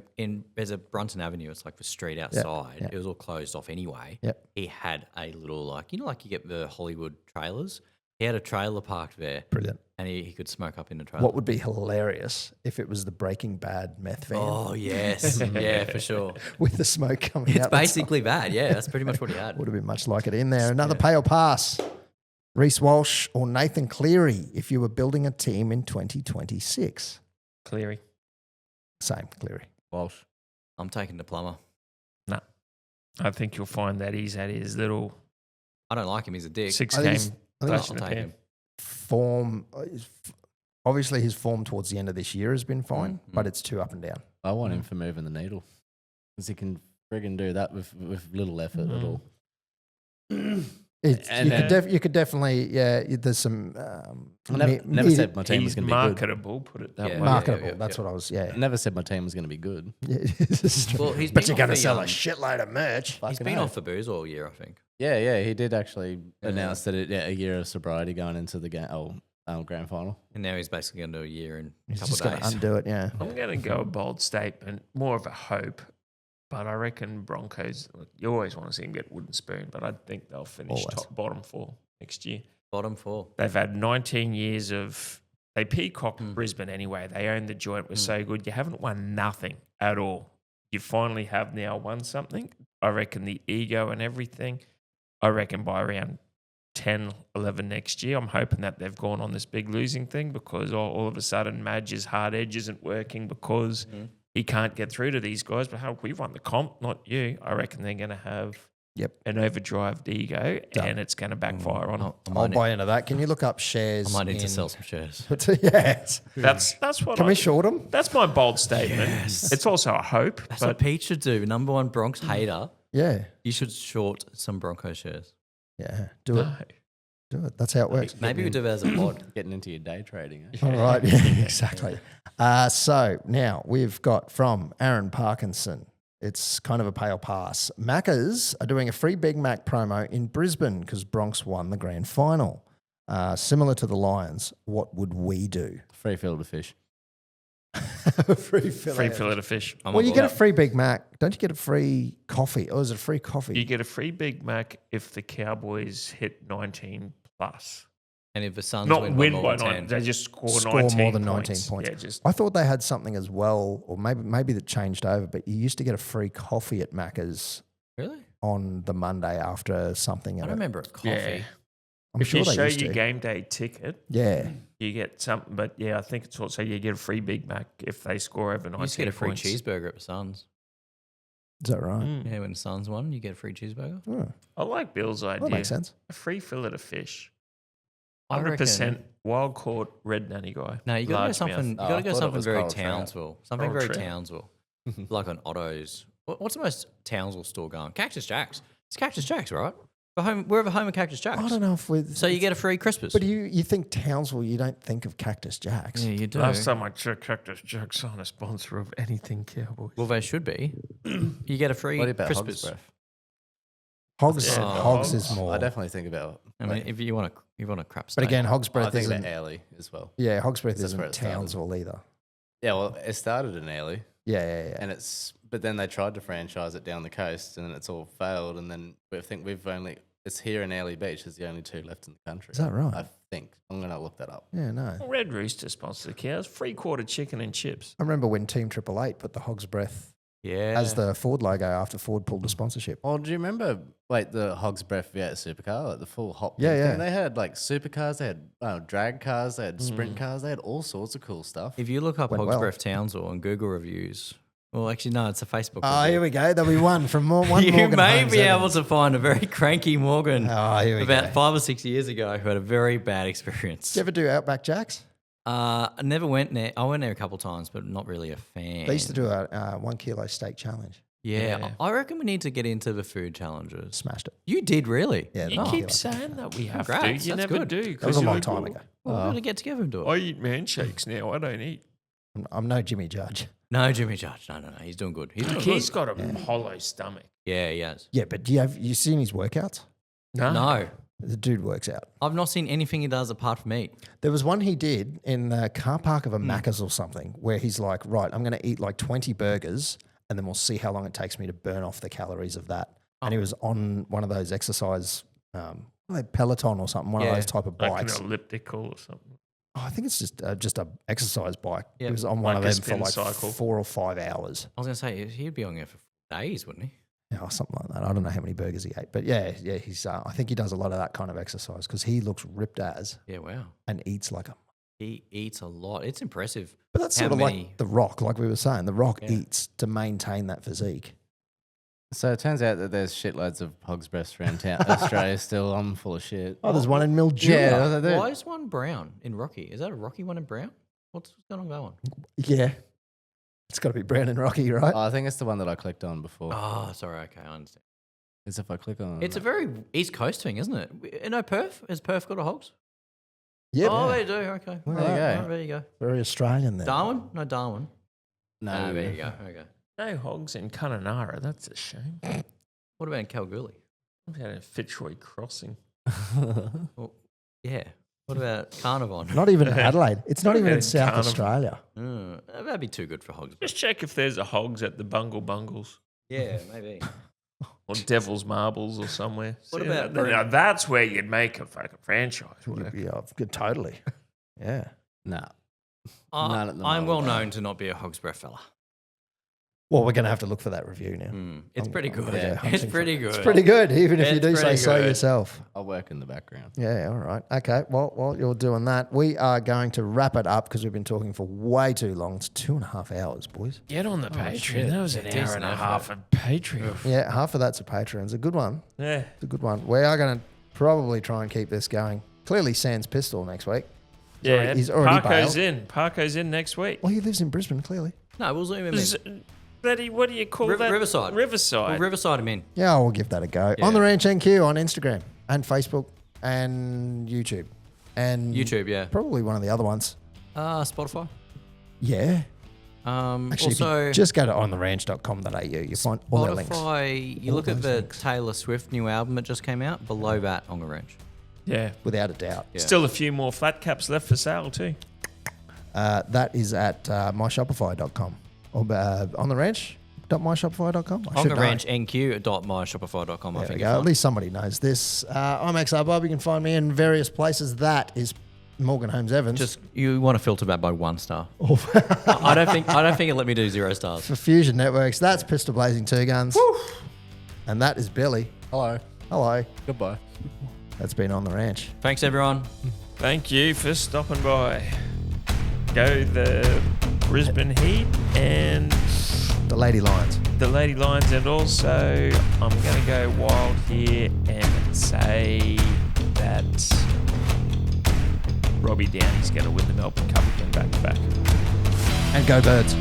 there's a Brunton Avenue. It's like the street outside. yeah. It was all closed off anyway. Yep. He had a little like you get the Hollywood trailers. He had a trailer parked there, Brilliant. and he could smoke up in the trailer. What would be hilarious if it was the Breaking Bad meth van Oh yes, yeah, for sure. with the smoke coming It's out. the top? basically that. Yeah, that's pretty much what he had. Would have been much like it in there. Another pale pass. Reece Walsh or Nathan Cleary if you were building a team in 2026. Cleary. Same, Cleary. Walsh. I'm taking the plumber. No. I think you'll find that he's had his little I don't like him. He's a dick. 6 I think game he's- I think I'll flash in the take pan. him. Form, obviously his form towards the end of this year has been fine, Mm. but it's too up and down. I want him for moving the needle because he can friggin' do that with little effort at all. And You could definitely, there's some. I never said my team was He's going to be good. marketable, put it that Yeah. way. marketable. yeah, That's yeah. what I was, I never said my team was going to be good. Well, he's but been you're off going to the, sell a um, shitload of merch. He's Fucking been hell. off the booze all year, I think. Yeah, he did actually announce that a year of sobriety going into the grand final. And now he's basically going to do a year in a He's couple just of going to days. undo it, yeah. I'm going to go a bold statement, more of a hope, but I reckon Broncos, look, you always want to see them get wooden spoon, but I think they'll finish Always. bottom 4 next year. Bottom 4. They've had 19 years of, they peacocked Mm. Brisbane anyway. They owned the joint, was so good. You haven't won nothing at all. You finally have now won something. I reckon the ego and everything, I reckon by around 10, 11 next year, I'm hoping that they've gone on this big losing thing because all of a sudden Madge's hard edge isn't working because he can't get through to these guys. But we've won the comp, not you. I reckon they're going to have an overdrive ego and it's going to backfire on them. I'll buy into that. Can you look up shares? I might need to sell some shares. Yes. That's what Can we short them? That's my bold statement. Yes. It's also a hope. That's but what Pete should do. Number one Bronx hater. Yeah. You should short some Broncos shares. Yeah. Do it. no. Do it. That's how it works. Maybe we do it as a pod. Getting into your day trading. All right. Yeah, exactly. So now we've got from Aaron Parkinson. It's kind of a pale pass. Maccas are doing a free Big Mac promo in Brisbane because Bronx won the grand final. Similar to the Lions, what would we do? Free field of fish. Free Free fillet of fish. I'm Well, on you board. get a free Big Mac. Don't you get a free coffee? Or is it a free coffee? You get a free Big Mac if the Cowboys hit 19 plus. And if the Suns Not win win by by more than 9. 10. They just score Score 19 more than 19 points. Yeah, just I thought they had something as well, or maybe that changed over, but you used to get a free coffee at Macca's Really? on the Monday after something. I and don't remember a coffee. yeah. I'm If sure you they show used your to. game day ticket, Yeah. you get something. But yeah, I think it's also you get a free Big Mac if they score over 19 You used to get a free points. cheeseburger at the Suns. Is that right? Mm. Yeah, when the Suns won, you get a free cheeseburger. Oh, I like Bill's idea. that makes sense. A free fillet of fish. I 100% reckon- wild caught red nanny guy. No, you got to go Largemouth. something. You Oh, got I to go thought it something was very Coral Trout. Townsville. Something Coral very Trout. Townsville, like an Otto's. What's the most Townsville store going? Cactus Jacks. It's Cactus Jacks, right? We're a home of Cactus Jacks. I don't know if with So you get a free Crispers. but you think Townsville, you don't think of Cactus Jacks. yeah, you do. Last time I checked, Cactus Jacks aren't a sponsor of anything Cowboys. Well, they should be. You get a free What about Hog's Crispers. breath? Hogs, Yeah, Hogs Hogs. is more. I definitely think about. I mean, if you want a crap steak. But again, Hogs I breath think isn't. about Airlie as well. Yeah, Hogs breath That's where isn't it started. Townsville either. Yeah, well, it started in Airlie, Yeah. and but then they tried to franchise it down the coast, and then it's all failed. And then I think it's here in Airlie Beach. There's the only 2 left in the country. Is that right? I think I'm gonna look that up. Yeah, no. Red Rooster sponsors the cows. Free quarter chicken and chips. I remember when Team 888 put the Hogs breath yeah, as the Ford logo after Ford pulled the sponsorship. Oh, do you remember the Hog's Breath V8 supercar, like the full hot? Yeah, pink yeah. thing? They had like supercars, they had drag cars, they had sprint cars, they had all sorts of cool stuff. if you look up Went Hogs well. Breath Townsville and Google reviews, well, actually, no, it's a Facebook. Oh, review. here we go. There'll be one from one You Morgan may Holmes be able Evans. to find a very cranky Morgan Oh, here we about go. 5 or 6 years ago who had a very bad experience. Did you ever do Outback Jacks? I never went there. I went there a couple of times, but not really a fan. They used to do a 1 kilo steak challenge. Yeah, Yeah. I reckon we need to get into the food challenges. Smashed it. You did really? Yeah, You the 1 keep kilo. saying that we have Congrats, to. You that's never good. do. That was a 'cause long you're time like, ago. Well, we're gonna get together and do I it. eat man shakes now. I don't eat. I'm no Jimmy Judge. No, Jimmy Judge. No. He's doing good. He's doing He's good. got a hollow stomach. Yeah, he has. Yeah, but you seen his workouts? No, The dude works out. I've not seen anything he does apart from eat. There was one he did in the car park of a Macca's or something where he's like, right, I'm going to eat like 20 burgers and then we'll see how long it takes me to burn off the calories of that. And he was on one of those exercise, like Peloton or something, one of Yeah. those type of Like bikes. an elliptical or something. Oh, I think it's just a exercise bike. Yeah. He was on one Like of a them for spin like cycle. 4 or 5 hours. I was going to say, he'd be on there for days, wouldn't he? Yeah, or something like that. I don't know how many burgers he ate, but yeah, he's. I think he does a lot of that kind of exercise because he looks ripped as Yeah, wow. and eats like a. He eats a lot. It's impressive. But that's How sort of many- like The Rock, like we were saying. The Rock Yeah. eats to maintain that physique. So it turns out that there's shitloads of hog's breasts around town, Australia still. I'm full of shit. Oh, there's one in Mildura. Yeah, Why is one brown in Rocky? Is that a Rocky one in brown? What's going on? Yeah. It's got to be Brown and Rocky, right? I think it's the one that I clicked on before. Oh, sorry. Okay, I understand. Is if I click on It's a very East Coast thing, isn't it? No, Perth? Has Perth got a hogs? Yeah. Oh, they do. Okay. There you go. There you go. Very Australian there. Darwin? No, Darwin. no. There you go. Okay. No hogs in Kununurra. That's a shame. What about in Kalgoorlie? What about in Fitzroy Crossing? Well, yeah. What about Carnarvon? Not even Adelaide. It's not Not even in even South Carnival. Australia. That'd be too good for hogs. Just check if there's a hogs at the Bungle Bungles Yeah, maybe. or Devil's Marbles or somewhere. What See, about now that's where you'd make a fucking franchise work. Yeah, good, totally. Yeah. Nah. None at the I'm moment. well known to not be a hog's breath fella. Well, we're going to have to look for that review now. It's pretty good. gonna go It's hunting pretty for it. good. It's pretty good, even if you It's do say pretty so good. yourself. I'll work in the background. Yeah, all right. Okay, well, while you're doing that, we are going to wrap it up because we've been talking for way too long. It's 2.5 hours, boys. Get on the Patreon. shit. That was an hour Decent and a effort. half of Patreon. Yeah, half of that's a Patreon. It's a good one. Yeah. It's a good one. We are going to probably try and keep this going. Clearly, Sans Pistol next week. Yeah. he's already Parko's bailed. in. Parko's in next week. Well, he lives in Brisbane, clearly. No, we'll zoom him in. Bloody, what do you call that? Riverside. Riverside. We'll Riverside him in. Yeah, we'll give that a go. Yeah. On the Ranch NQ on Instagram and Facebook and YouTube. And YouTube, yeah. probably one of the other ones. Spotify. Yeah. Actually, Actually, if also, you just go to ontheranch.com.au. You find all their links. Spotify, you All look at those the links. Taylor Swift new album that just came out. Below that, on the ranch. Yeah. Without a doubt. Yeah. Still a few more flat caps left for sale too. That is at myshopify.com. Or ontheranch.myshopify.com. I On should the know. ranch nq.myshopify.com. I There we think. go. At least somebody knows this. I'm XR Bob. You can find me in various places. That is Morgan Holmes Evans. Just you want to filter that by 1 star. I don't think it let me do 0 stars. for Fusion Networks. That's Pistol Blazing 2 Guns. And that is Billy. Hello. Hello. Goodbye. That's been On the Ranch. Thanks, everyone. Thank you for stopping by. Go the Brisbane Heat and The Lady Lions. the Lady Lions, and also I'm going to go wild here and say that Robbie Downey's going to win the Melbourne Cup again back to back. And go Birds.